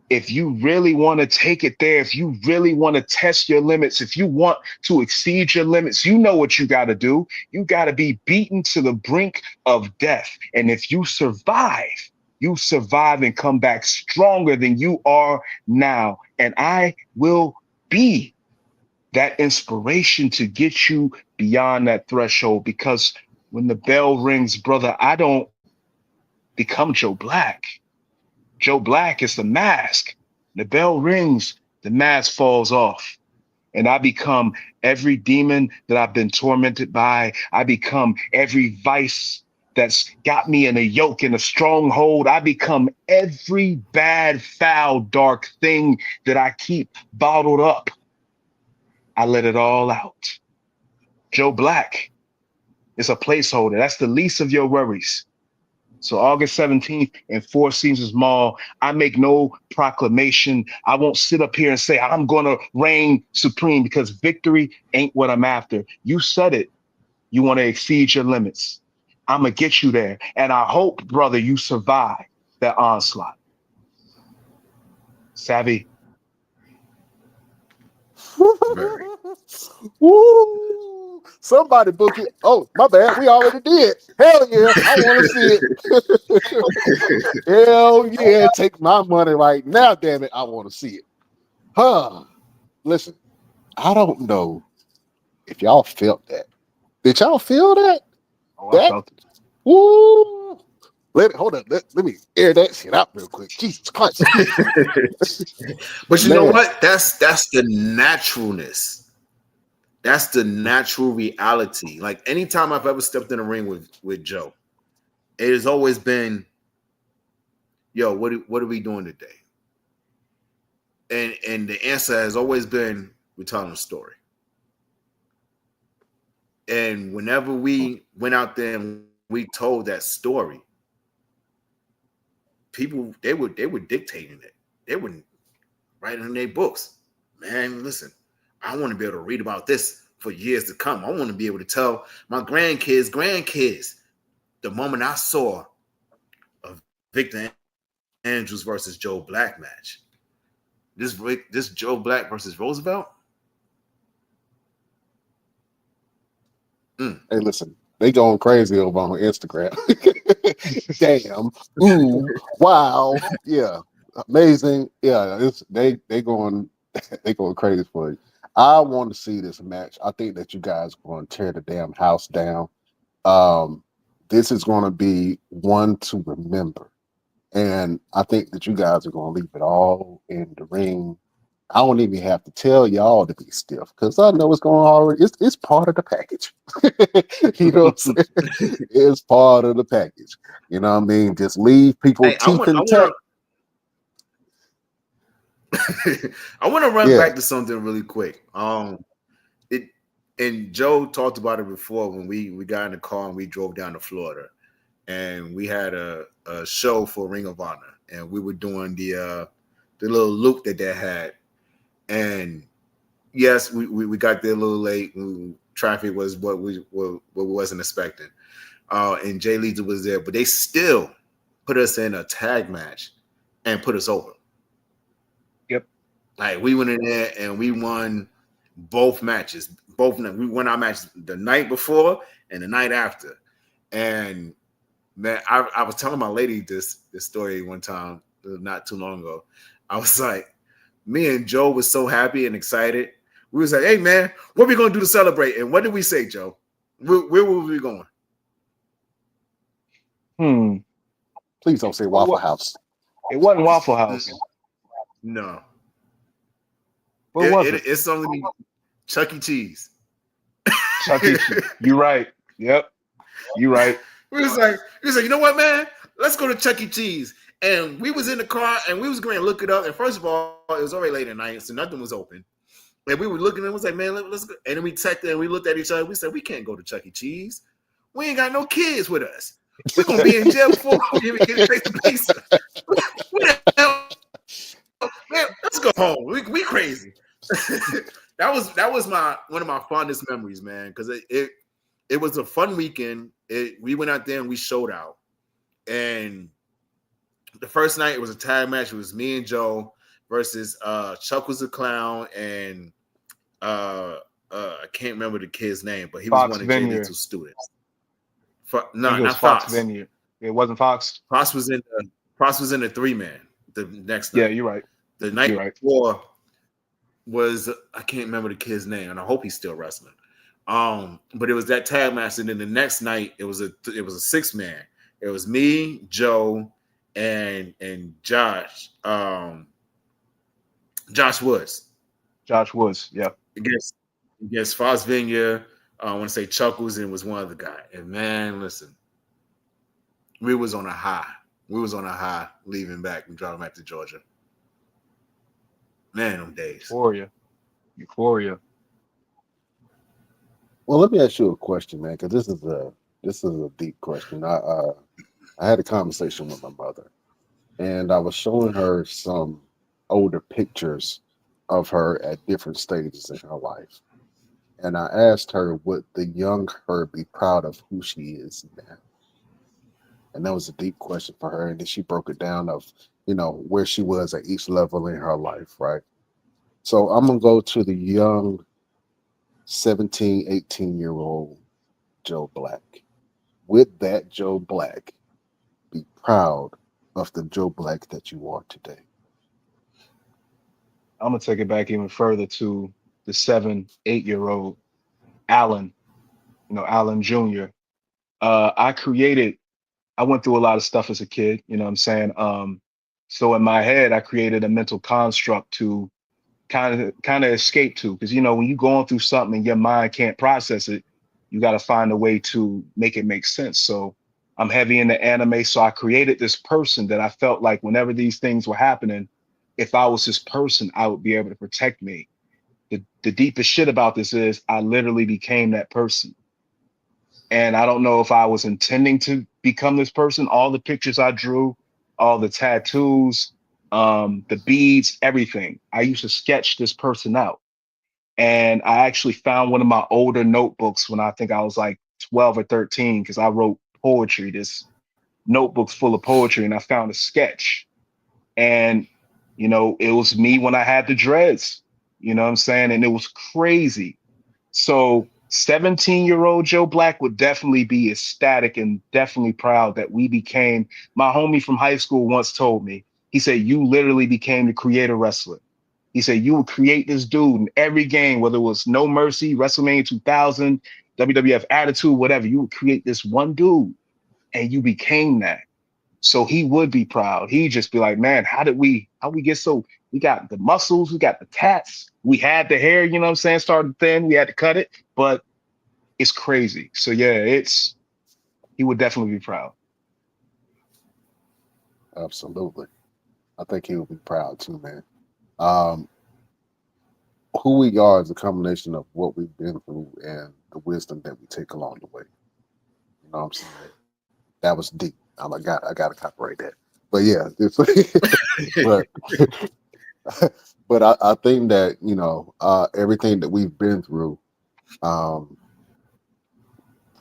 If you really want to take it there, if you really want to test your limits, if you want to exceed your limits, you know what you got to do. You got to be beaten to the brink of death. And if you survive and come back stronger than you are now. And I will be that inspiration to get you beyond that threshold, because when the bell rings, brother, I don't become Joe Black. Joe Black is the mask. The bell rings, the mask falls off. And I become every demon that I've been tormented by. I become every vice that's got me in a yoke, in a stronghold. I become every bad, foul, dark thing that I keep bottled up. I let it all out. Joe Black is a placeholder. That's the least of your worries. So August 17th in Four Seasons Mall, I make no proclamation. I won't sit up here and say I'm going to reign supreme, because victory ain't what I'm after. You said it. You want to exceed your limits. I'm going to get you there. And I hope, brother, you survive that onslaught. Savvy? Woo! Somebody book it. Oh, my bad. We already did. Hell yeah. I want to see it. Hell yeah. Take my money right now. Damn it. I want to see it. Huh. Listen, I don't know if y'all felt that. Did y'all feel that? Oh, I felt it. Woo! Hold up. Let me air that shit out real quick. Jesus Christ. But you know what? That's the naturalness. That's the natural reality. Like anytime I've ever stepped in a ring with Joe, it has always been, yo, what are we doing today? And the answer has always been, we're telling a story. And whenever we went out there and we told that story, people they were dictating it. They were writing in their books. Man, listen, I want to be able to read about this for years to come. I want to be able to tell my grandkids. The moment I saw a Victor Andrews versus Joe Black match, this Joe Black versus Roosevelt. Hey, listen, they going crazy over on Instagram. Damn. Ooh. Wow. Yeah. Amazing. Yeah. They going crazy for it. I want to see this match. I think that you guys are going to tear the damn house down. This is going to be one to remember. And I think that you guys are going to leave it all in the ring. I don't even have to tell y'all to be stiff, because I know it's going already. It's part of the package. You know what I'm saying? It's part of the package. You know what I mean? Just leave people teeth intact. I want to run back to something really quick. and Joe talked about it before when we got in the car and we drove down to Florida, and we had a show for Ring of Honor, and we were doing the little loop that they had, and yes, we got there a little late. Traffic was what we wasn't expecting, and Jay Lethal was there, but they still put us in a tag match and put us over. Yep. Like we went in there and we won both matches. We won our match the night before and the night after. And man, I was telling my lady this story one time not too long ago. I was like, me and Joe was so happy and excited. We was like, hey man, what are we gonna do to celebrate? And what did we say, Joe? Where were we going? Please don't say Waffle House. It wasn't Waffle House. No. What was it? It's only Chuck E. Cheese. Chuck E. Cheese. You're right. Yep. You're right. We was like, you know what, man? Let's go to Chuck E. Cheese. And we was in the car and we was going to look it up. And first of all, it was already late at night, so nothing was open. And we were looking and was like, man, let's go. And then we texted and we looked at each other. We said, we can't go to Chuck E. Cheese. We ain't got no kids with us. We're gonna be in jail before we even get a taste of pizza. What the hell? Man, let's go home. We crazy. that was one of my fondest memories, man, because it was a fun weekend. We went out there and we showed out. And the first night it was a tag match. It was me and Joe versus Chuck was a clown and I can't remember the kid's name, but he was one of Jay Little students. Not Fox. Vineyard. It wasn't Fox. Fox was in the 3-man. The next night. Yeah, you're right. The night before was I can't remember the kid's name, and I hope he's still wrestling. But it was that tag match, and then the next night it was a 6-man. It was me, Joe, and Josh. Josh Woods. Josh Woods, yeah. Against Fox Vineyard. I want to say Chuckles and was one other guy. And man, listen, we was on a high. We was on a high leaving back and driving back to Georgia. Man, them days. Euphoria. Well, let me ask you a question, man, because this is a deep question. I had a conversation with my mother, and I was showing her some older pictures of her at different stages in her life. And I asked her, would the young her be proud of who she is now? And that was a deep question for her. And then she broke it down of, where she was at each level in her life, right? So I'm going to go to the young 17, 18-year-old Joe Black. Would that Joe Black be proud of the Joe Black that you are today? I'm going to take it back even further to the 7-8-year-old Allen, Allen Jr. I went through a lot of stuff as a kid, you know what I'm saying? So in my head, I created a mental construct to kind of escape to, because, when you're going through something and your mind can't process it, you got to find a way to make it make sense. So I'm heavy into anime. So I created this person that I felt like whenever these things were happening, if I was this person, I would be able to protect me. The deepest shit about this is I literally became that person. And I don't know if I was intending to become this person. All the pictures I drew, all the tattoos, the beads, everything. I used to sketch this person out. And I actually found one of my older notebooks when I think I was like 12 or 13, because I wrote poetry, this notebook's full of poetry, and I found a sketch. And, it was me when I had the dreads. You know what I'm saying? And it was crazy. So 17-year-old Joe Black would definitely be ecstatic and definitely proud that we became, my homie from high school once told me, he said, you literally became the creator wrestler. He said, you would create this dude in every game, whether it was No Mercy, WrestleMania 2000, WWF Attitude, whatever, you would create this one dude and you became that. So he would be proud. He'd just be like, man, how we get so, we got the muscles, we got the tats, we had the hair, you know what I'm saying, started thin, we had to cut it, but it's crazy. So yeah, he would definitely be proud. Absolutely. I think he would be proud too, man. who we are is a combination of what we've been through and the wisdom that we take along the way. You know what I'm saying? That was deep. I gotta copyright that. But yeah, but but I think that everything that we've been through um,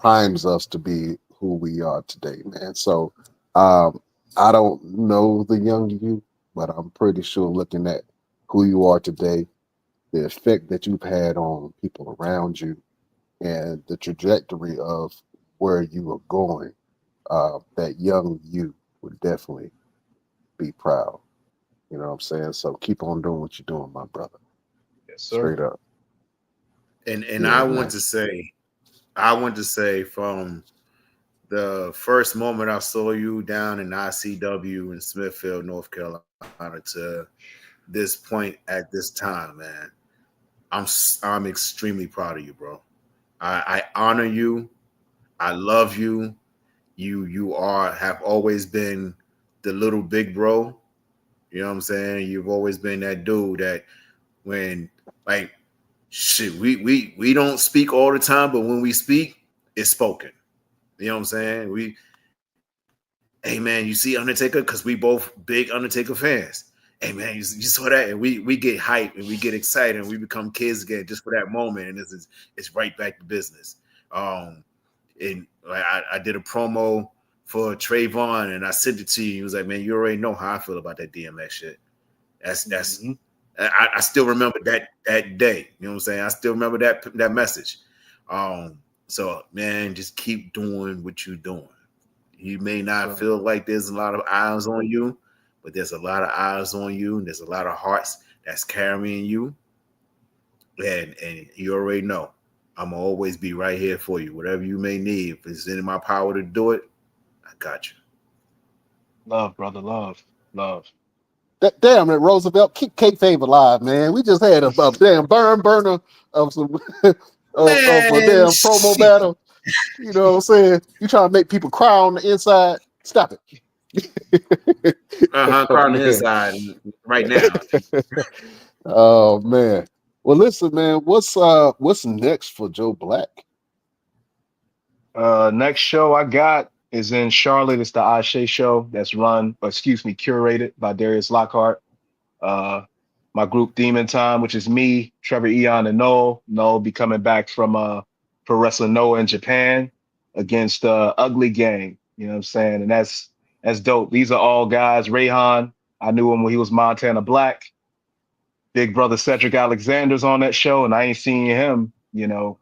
primes us to be who we are today, man. So I don't know the young you, but I'm pretty sure looking at who you are today, the effect that you've had on people around you, and the trajectory of where you are going, that young you would definitely be proud. You know what I'm saying? So keep on doing what you're doing, my brother. Yes, sir. Straight up. And Yeah, man. I want to say from the first moment I saw you down in ICW in Smithfield, North Carolina, to this point at this time, man, I'm extremely proud of you, bro. I honor you. I love you. You have always been the little big bro. You know what I'm saying? You've always been that dude that when like shit, we don't speak all the time, but when we speak, it's spoken. You know what I'm saying? Hey man, you see Undertaker? Because we both big Undertaker fans. Hey man, you saw that, and we get hyped and we get excited and we become kids again just for that moment, and it's right back to business. And I did a promo for Trayvon, and I sent it to you. He was like, "Man, you already know how I feel about that DMX shit." That's Mm-hmm. I still remember that day. You know what I'm saying? I still remember that message. So man, just keep doing what you're doing. You may not feel like there's a lot of eyes on you, but there's a lot of eyes on you, and there's a lot of hearts that's carrying you. And you already know I'm gonna always be right here for you. Whatever you may need, if it's in my power to do it, I got you. Love, brother. Love. Love. Damn it, Roosevelt, keep kayfabe alive, man. We just had a damn burner of some of a Man, damn promo shit. battle. You know what I'm saying? You trying to make people cry on the inside? Stop it. Oh Car on the man. inside right now. Oh man. Well, listen, man. What's next for Joe Black? Next show I got is in Charlotte. It's the Ashe show that's curated by Darius Lockhart. Uh, my group Demon Time, which is me, Trevor Eon, and Noel. Noel be coming back from Pro Wrestling Noah in Japan against Ugly Gang. You know what I'm saying? And that's dope. These are all guys. Rayhan, I knew him when he was Montana Black. Big brother Cedric Alexander's on that show, and I ain't seen him, in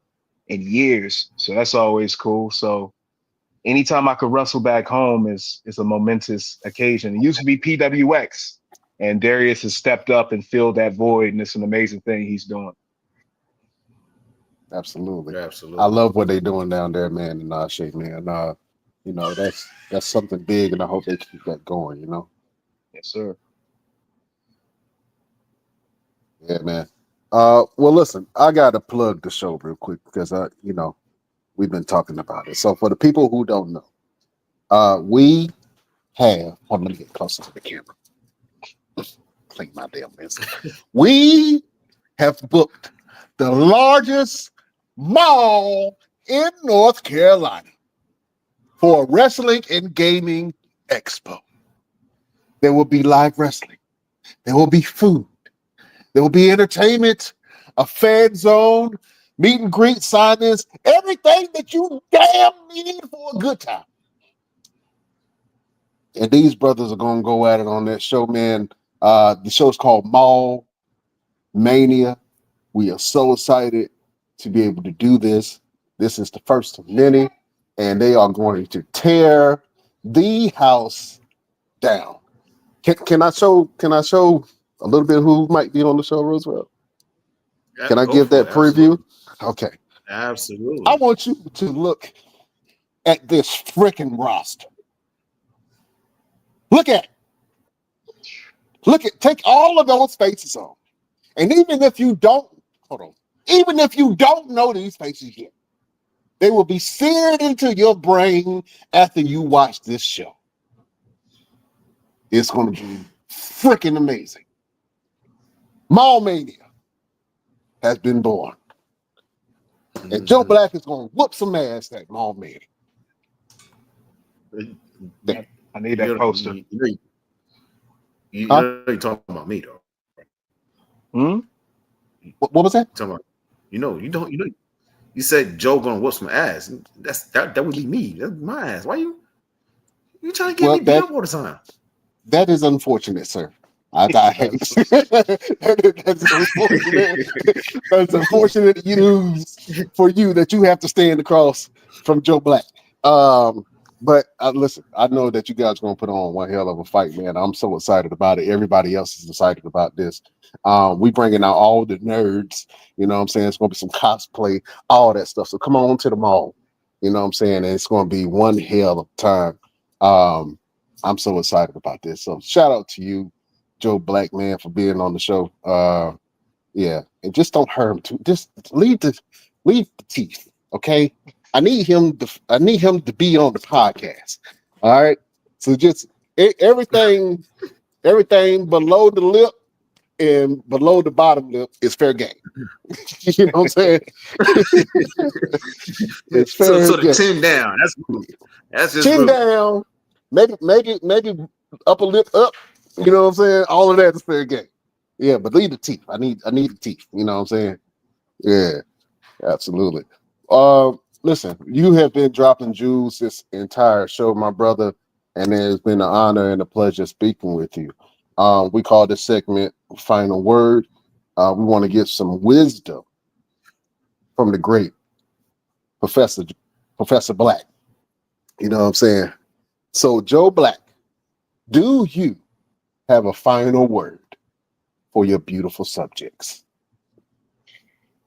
years. So that's always cool. So anytime I could wrestle back home is a momentous occasion. It used to be PWX, and Darius has stepped up and filled that void, and it's an amazing thing he's doing. Absolutely. I Absolutely. love what they're doing down there, man, in shape, man. That's something big, and I hope they keep that going, Yes, sir. Yeah, man. Well, listen, I gotta plug the show real quick because we've been talking about it. So for the people who don't know, we have. Hold on, let me get closer to the camera. Clean my damn mess. We have booked the largest mall in North Carolina for a wrestling and gaming expo. There will be live wrestling. There will be food. There will be entertainment, a fan zone, meet and greet, sign-ins, everything that you damn need for a good time. And these brothers are going to go at it on that show, man. The show's called Mall Mania. We are so excited to be able to do this. This is the first of many, and they are going to tear the house down. Can I show a little bit who might be on the show, Roosevelt? Can I Go give for that it. preview? Absolutely. Okay. I Absolutely. want you to look at this freaking roster. Look at take all of those faces on. And even if you don't, hold on, even if you don't know these faces yet, they will be seared into your brain after you watch this show. It's going to be freaking amazing. Mall Mania. has been born. And Joe Black is going to whoop some ass that long man. I need that poster. Huh? You know you're talking about me though. What was that? Talking about, you said Joe gonna whoop some ass. That would be me. That's my ass. Why you trying to get me beat up all the time? That is unfortunate, sir. That's unfortunate. That's unfortunate news for you that you have to stand across from Joe Black. But listen, I know that you guys are gonna put on one hell of a fight, man. I'm so excited about it. Everybody else is excited about this. We bringing out all the nerds. You know what I'm saying? It's gonna be some cosplay, all that stuff. So come on to the mall. You know what I'm saying? And it's gonna be one hell of a time. I'm so excited about this. So shout out to you, Joe Black, man, for being on the show. Yeah, and just don't hurt him too. Just leave the teeth, okay? I need him to be on the podcast. All right. So just everything below the lip and below the bottom lip is fair game. You know what I'm saying? It's fair So the game. chin down. That's just Chin rude. down. Maybe upper lip up. You know what I'm saying? All of that is fair game. Yeah, but leave the teeth. I need the teeth. You know what I'm saying? Yeah, absolutely. Listen, you have been dropping jewels this entire show, my brother, and it has been an honor and a pleasure speaking with you. We call this segment Final Word. We want to get some wisdom from the great Professor Black. You know what I'm saying? So, Joe Black, do you have a final word for your beautiful subjects?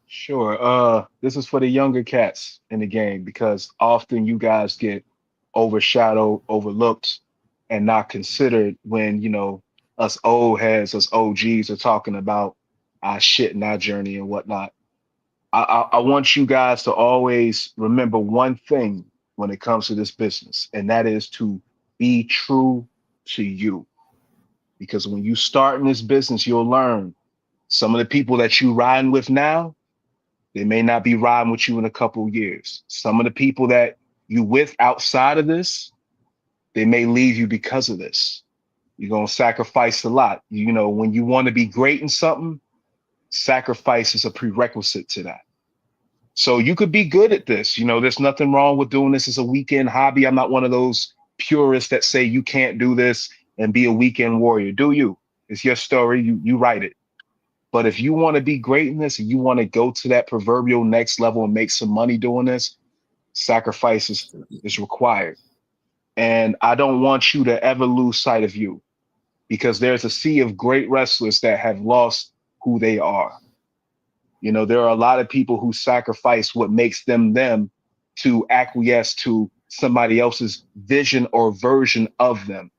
Sure. This is for the younger cats in the game because often you guys get overshadowed, overlooked, and not considered when, us old heads, us OGs are talking about our shit and our journey and whatnot. I want you guys to always remember one thing when it comes to this business, and that is to be true to you. Because when you start in this business, you'll learn some of the people that you riding with now, they may not be riding with you in a couple of years. Some of the people that you with outside of this, they may leave you because of this. You're going to sacrifice a lot. When you want to be great in something, sacrifice is a prerequisite to that. So you could be good at this. There's nothing wrong with doing this as a weekend hobby. I'm not one of those purists that say you can't do this and be a weekend warrior. Do you? It's your story. You write it. But if you want to be great in this and you want to go to that proverbial next level and make some money doing this, sacrifice is required. And I don't want you to ever lose sight of you because there's a sea of great wrestlers that have lost who they are. There are a lot of people who sacrifice what makes them to acquiesce to somebody else's vision or version of them.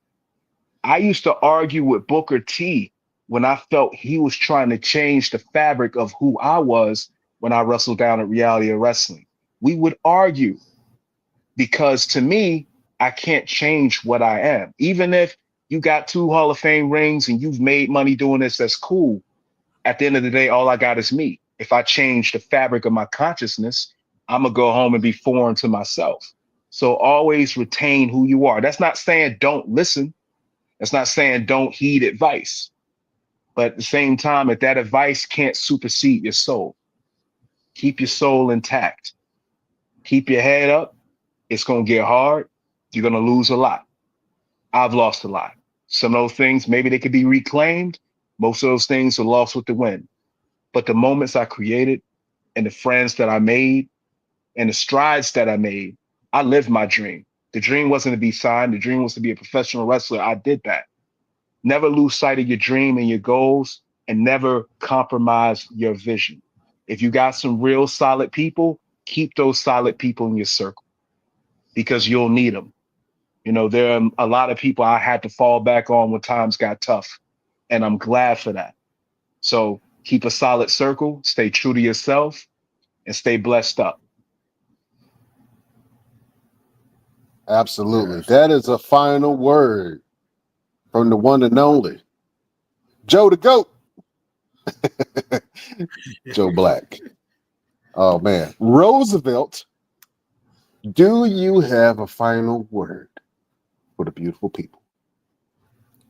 I used to argue with Booker T when I felt he was trying to change the fabric of who I was when I wrestled down at Reality of Wrestling. We would argue because to me, I can't change what I am. Even if you got 2 Hall of Fame rings and you've made money doing this, that's cool. At the end of the day, all I got is me. If I change the fabric of my consciousness, I'm going to go home and be foreign to myself. So always retain who you are. That's not saying don't listen. That's not saying don't heed advice. But at the same time, if that advice can't supersede your soul, keep your soul intact. Keep your head up. It's going to get hard. You're going to lose a lot. I've lost a lot. Some of those things, maybe they could be reclaimed. Most of those things are lost with the wind. But the moments I created and the friends that I made and the strides that I made, I lived my dream. The dream wasn't to be signed. The dream was to be a professional wrestler. I did that. Never lose sight of your dream and your goals and never compromise your vision. If you got some real solid people, keep those solid people in your circle because you'll need them. There are a lot of people I had to fall back on when times got tough, and I'm glad for that. So keep a solid circle, stay true to yourself, and stay blessed up. Absolutely. That is a final word from the one and only Joe the GOAT. Joe Black. Oh man, Roosevelt. Do you have a final word for the beautiful people?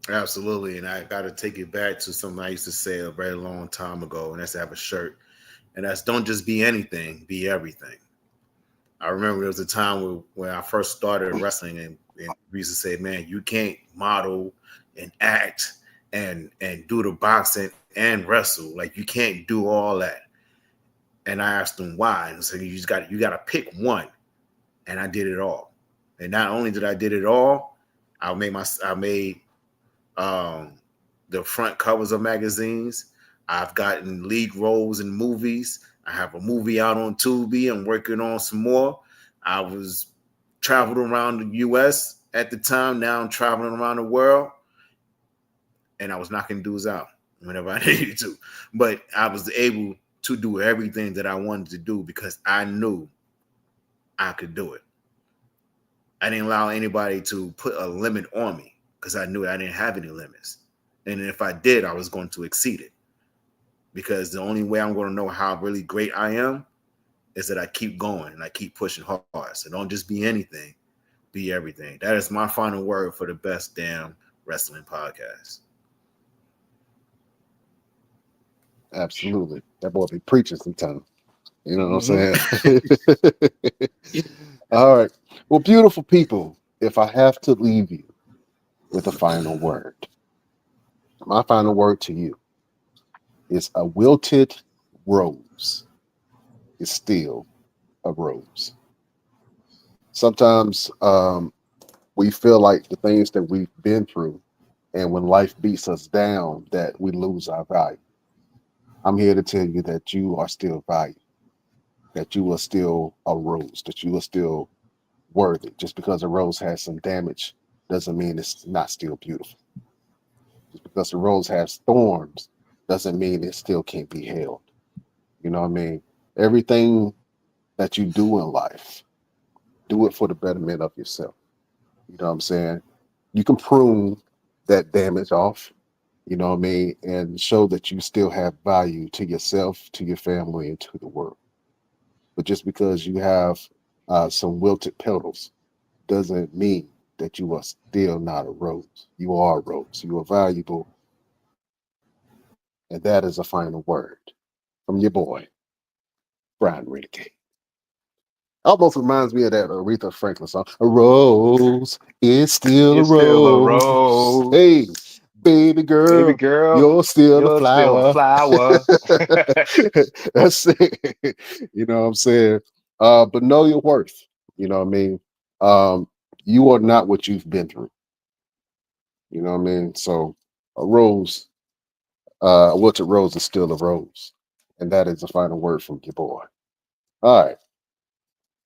Absolutely, and I got to take it back to something I used to say a very long time ago, and that's to have a shirt, and that's don't just be anything, be everything. I remember there was a time when I first started wrestling, and we used to say, "Man, you can't model and act and do the boxing and wrestle. Like you can't do all that." And I asked them why, and so you got to pick one, and I did it all. And not only did I did it all, I made the front covers of magazines. I've gotten lead roles in movies. I have a movie out on Tubi. I'm working on some more. I was traveled around the U.S. at the time. Now I'm traveling around the world, and I was knocking dudes out whenever I needed to. But I was able to do everything that I wanted to do because I knew I could do it. I didn't allow anybody to put a limit on me because I knew I didn't have any limits. And if I did, I was going to exceed it. Because the only way I'm going to know how really great I am is that I keep going and I keep pushing hard. So don't just be anything, be everything. That is my final word for the best damn wrestling podcast. Absolutely. That boy be preaching sometimes. You know what I'm saying? All right. Well, beautiful people, if I have to leave you with a final word, my final word to you is a wilted rose is still a rose. Sometimes we feel like the things that we've been through and when life beats us down that we lose our value. I'm here to tell you that you are still valued, that you are still a rose, that you are still worthy. Just because a rose has some damage doesn't mean it's not still beautiful. Just because the rose has thorns doesn't mean it still can't be held. You know what I mean? Everything that you do in life, do it for the betterment of yourself. You know what I'm saying? You can prune that damage off, you know what I mean, and show that you still have value to yourself, to your family, and to the world. But just because you have some wilted petals doesn't mean that you are still not a rose. You are a rose. You are valuable. And that is a final word from your boy, Brian Renegade. Almost reminds me of that Aretha Franklin song. A rose is still a It's still a rose. Hey, rose. baby Baby girl, girl, you're still a you're still a flower. flower. That's it. You know what I'm saying? But know your worth. You know what I mean? You are not what you've been through. You know what I mean? So a rose, a wilted rose is still a rose. And that is the final word from your boy. All right.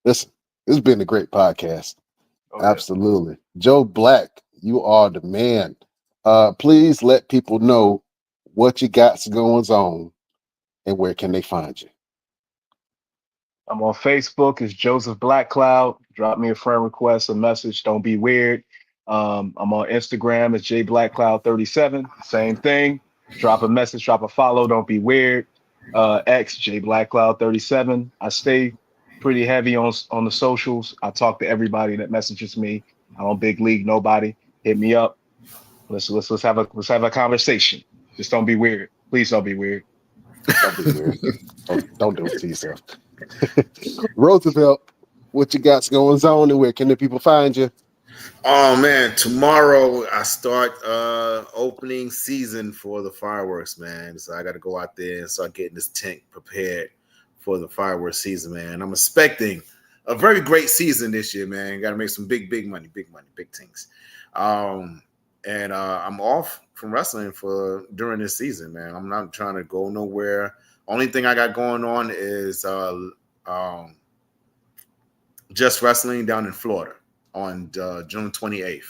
Listen, this has been a great podcast. Oh, yeah. Absolutely. Joe Black, you are the man. Please let people know what you got going on and where can they find you. I'm on Facebook. It's Joseph Black Cloud. Drop me a friend request, a message. Don't be weird. I'm on Instagram. It's jblackcloud37. Same thing. Drop a message, drop a follow. Don't be weird. X jblackcloud37. I stay pretty heavy on the socials. I talk to everybody that messages me. I don't big league nobody. Hit me up. Let's have a conversation. Just don't be weird. Please don't be weird. Don't be weird. Don't do it to yourself. Roosevelt, what you got going on and where can the people find you? Oh man, tomorrow I start opening season for the fireworks, man. So I got to go out there and start getting this tent prepared for the fireworks season, man. I'm expecting a very great season this year, man. Got to make some big money, big things. And I'm off from wrestling for during this season, man. I'm not trying to go nowhere. Only thing I got going on is just wrestling down in Florida on June 28th.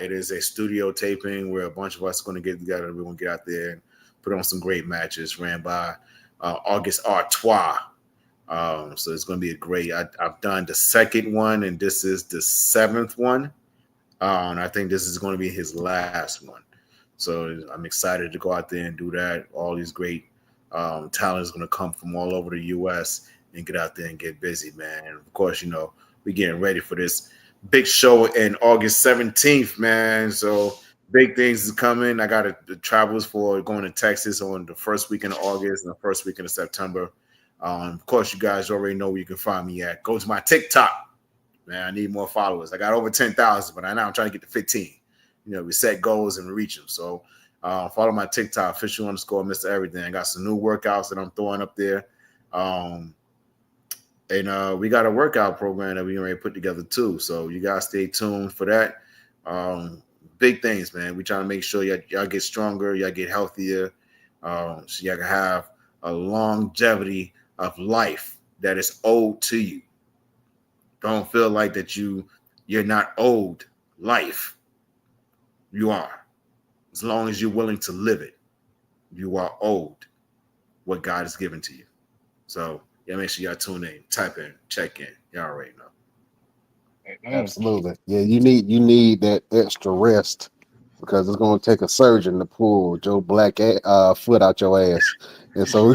It is a studio taping where a bunch of us are going to get together. We're going to get out there and put on some great matches ran by August Artois. So it's going to be a great. I've done the second one, and this is the seventh one. And I think this is going to be his last one. So I'm excited to go out there and do that. All these great Talent is going to come from all over the U.S. and get out there and get busy, man. And of course, we're getting ready for this big show in August 17th, man. So big things is coming. I got the travels for going to Texas on the first weekend of August and the first weekend of September. Of course, you guys already know where you can find me at. Go to my TikTok. Man, I need more followers. I got over 10,000, but now I'm trying to get to 15. We set goals and reach them. So follow my TikTok, official_Mr. Everything. I got some new workouts that I'm throwing up there. And we got a workout program that we already put together too. So you guys stay tuned for that. Big things, man. We trying to make sure y'all get stronger, y'all get healthier, so y'all can have a longevity of life that is owed to you. Don't feel like that you're not owed life. You are. As long as you're willing to live it, you are owed what God has given to you. So make sure y'all tune in, type in, check in. Y'all already know. Absolutely. Yeah, you need that extra rest because it's going to take a surgeon to pull Joe Black foot out your ass. And so I'm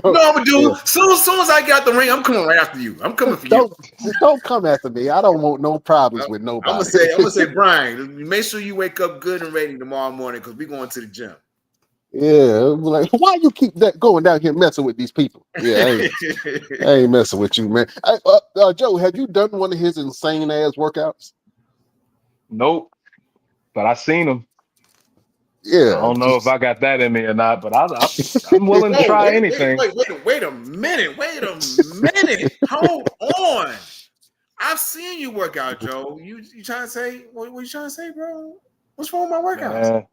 gonna do. Yeah. Soon as I get out the ring, I'm coming right after you. I'm coming for you. Don't come after me. I don't want no problems with nobody. I'm gonna say, Brian, make sure you wake up good and ready tomorrow morning because we're going to the gym. Yeah, like why you keep going down here messing with these people? Yeah, I ain't messing with you, man. Joe, have you done one of his insane ass workouts? Nope, but I seen him. Yeah, I don't know if I got that in me or not, but I'm willing to try anything. Wait a minute. Hold on. I've seen you work out, Joe. You trying to say what you trying to say, bro? What's wrong with my workouts?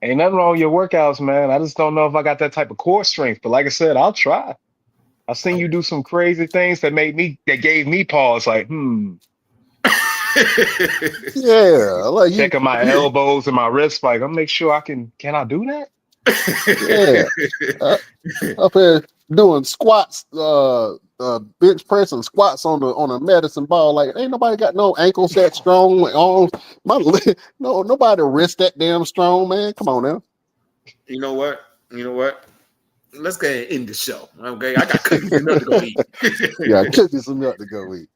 Ain't nothing wrong with your workouts, man. I just don't know if I got that type of core strength. But like I said, I'll try. I've seen you do some crazy things that gave me pause. Like, yeah, like checking my elbows and my wrists. Like, I'm make sure I can I do that? Yeah, up here doing squats, bench press and squats on a medicine ball. Like, ain't nobody got no ankles that strong. Arms, nobody wrist that damn strong, man. Come on now. You know what? Let's go ahead and end the show. Okay, I got cookies and milk to go eat. Yeah, cookies and milk to go eat.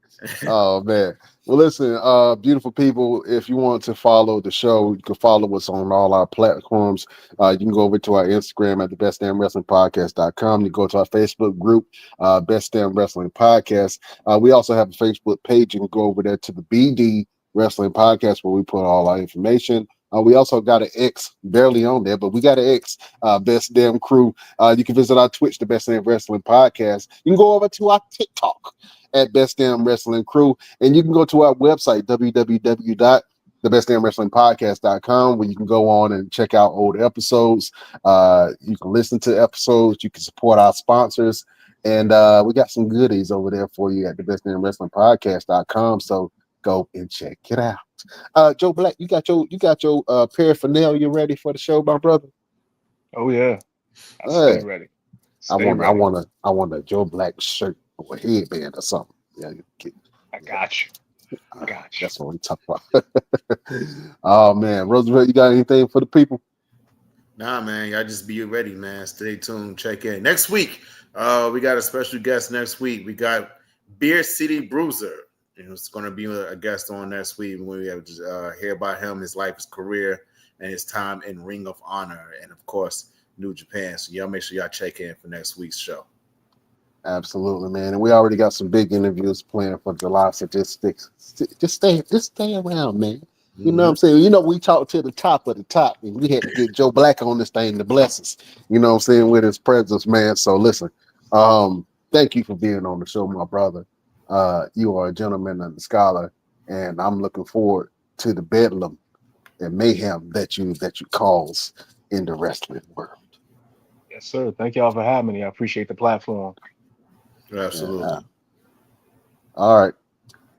Oh man. Well, listen, beautiful people, if you want to follow the show, you can follow us on all our platforms. You can go over to our Instagram at the bestdamnwrestlingpodcast.com. You go to our Facebook group, Best Damn Wrestling Podcast. We also have a Facebook page. You can go over there to the BD Wrestling Podcast where we put all our information. We also got an X, barely on there, but we got an X, Best Damn Crew. You can visit our Twitch, the Best Damn Wrestling Podcast. You can go over to our TikTok at Best Damn Wrestling Crew, and you can go to our website, www.thebestdamnwrestlingpodcast.com, where you can go on and check out old episodes. You can listen to episodes. You can support our sponsors, and we got some goodies over there for you at the bestdamnwrestlingpodcast.com. So go and check it out. Joe Black, you got your paraphernalia ready for the show, my brother? Oh yeah, I stay ready. I want a Joe Black shirt or a headband or something. Yeah, I got you. That's what we talk about. Oh man, Roosevelt, you got anything for the people? Nah, man, y'all just be ready, man. Stay tuned. Check in next week. We got a special guest next week. We got Beer City Bruiser. It's going to be a guest on next week when we have to hear about him, his life, his career, and his time in Ring of Honor, and of course, New Japan. So y'all make sure y'all check in for next week's show. Absolutely, man. And we already got some big interviews planned for July. So just stay around, man. You know what I'm saying? We talked to the top of the top, and we had to get Joe Black on this thing to bless us. You know what I'm saying? With his presence, man. So listen, thank you for being on the show, my brother. You are a gentleman and a scholar, and I'm looking forward to the bedlam and mayhem that you cause in the wrestling world. Yes, sir. Thank y'all for having me. I appreciate the platform. Absolutely. Yeah. All right.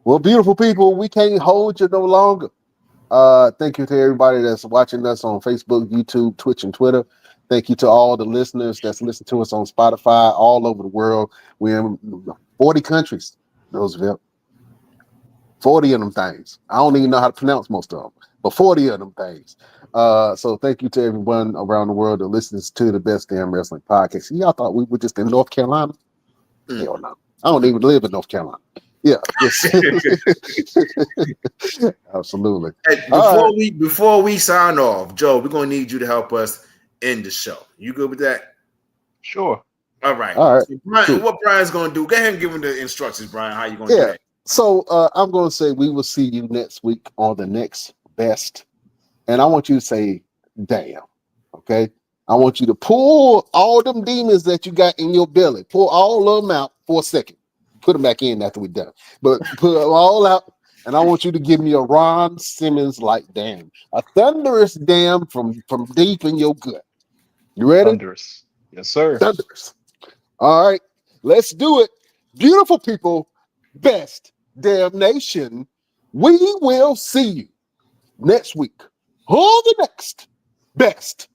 Well, beautiful people, we can't hold you no longer. Thank you to everybody that's watching us on Facebook, YouTube, Twitch, and Twitter. Thank you to all the listeners that's listening to us on Spotify all over the world. We're in 40 countries, Roosevelt. 40 of them things. I don't even know how to pronounce most of them. but 40 of them things. So thank you to everyone around the world that listens to the Best Damn Wrestling Podcast. Y'all thought we were just in North Carolina? Hell no. I don't even live in North Carolina. Yeah. Absolutely. Hey, before we sign off, Joe, we're gonna need you to help us end the show. You good with that? Sure. All right. So Brian, cool. What Brian's gonna do? Go ahead and give him the instructions, Brian. How you gonna do that? So I'm going to say we will see you next week on the next best. And I want you to say, damn. Okay. I want you to pull all them demons that you got in your belly. Pull all of them out for a second. Put them back in after we're done. But pull them all out. And I want you to give me a Ron Simmons like damn. A thunderous damn from deep in your gut. You ready? Thunderous. Yes, sir. Thunderous. All right. Let's do it. Beautiful people. Best damnation. We will see you next week on the next best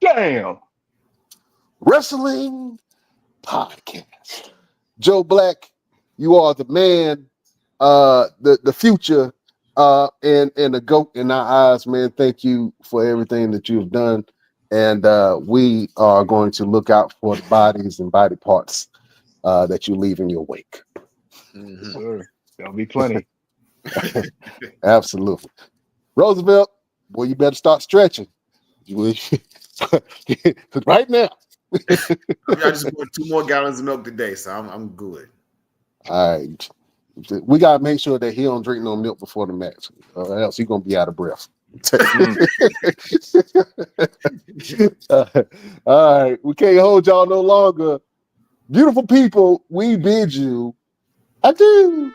Damn wrestling podcast. Joe Black, you are the man, the future, and the GOAT in our eyes, man. Thank you for everything that you've done. And we are going to look out for the bodies and body parts that you leave in your wake. Yes, sir. There'll be plenty. Absolutely. Roosevelt, boy, you better start stretching. Right now. I just bought 2 more gallons of milk today, so I'm good. All right. We gotta make sure that he don't drink no milk before the match, or else he's gonna be out of breath. All right, we can't hold y'all no longer. Beautiful people, we bid you adieu.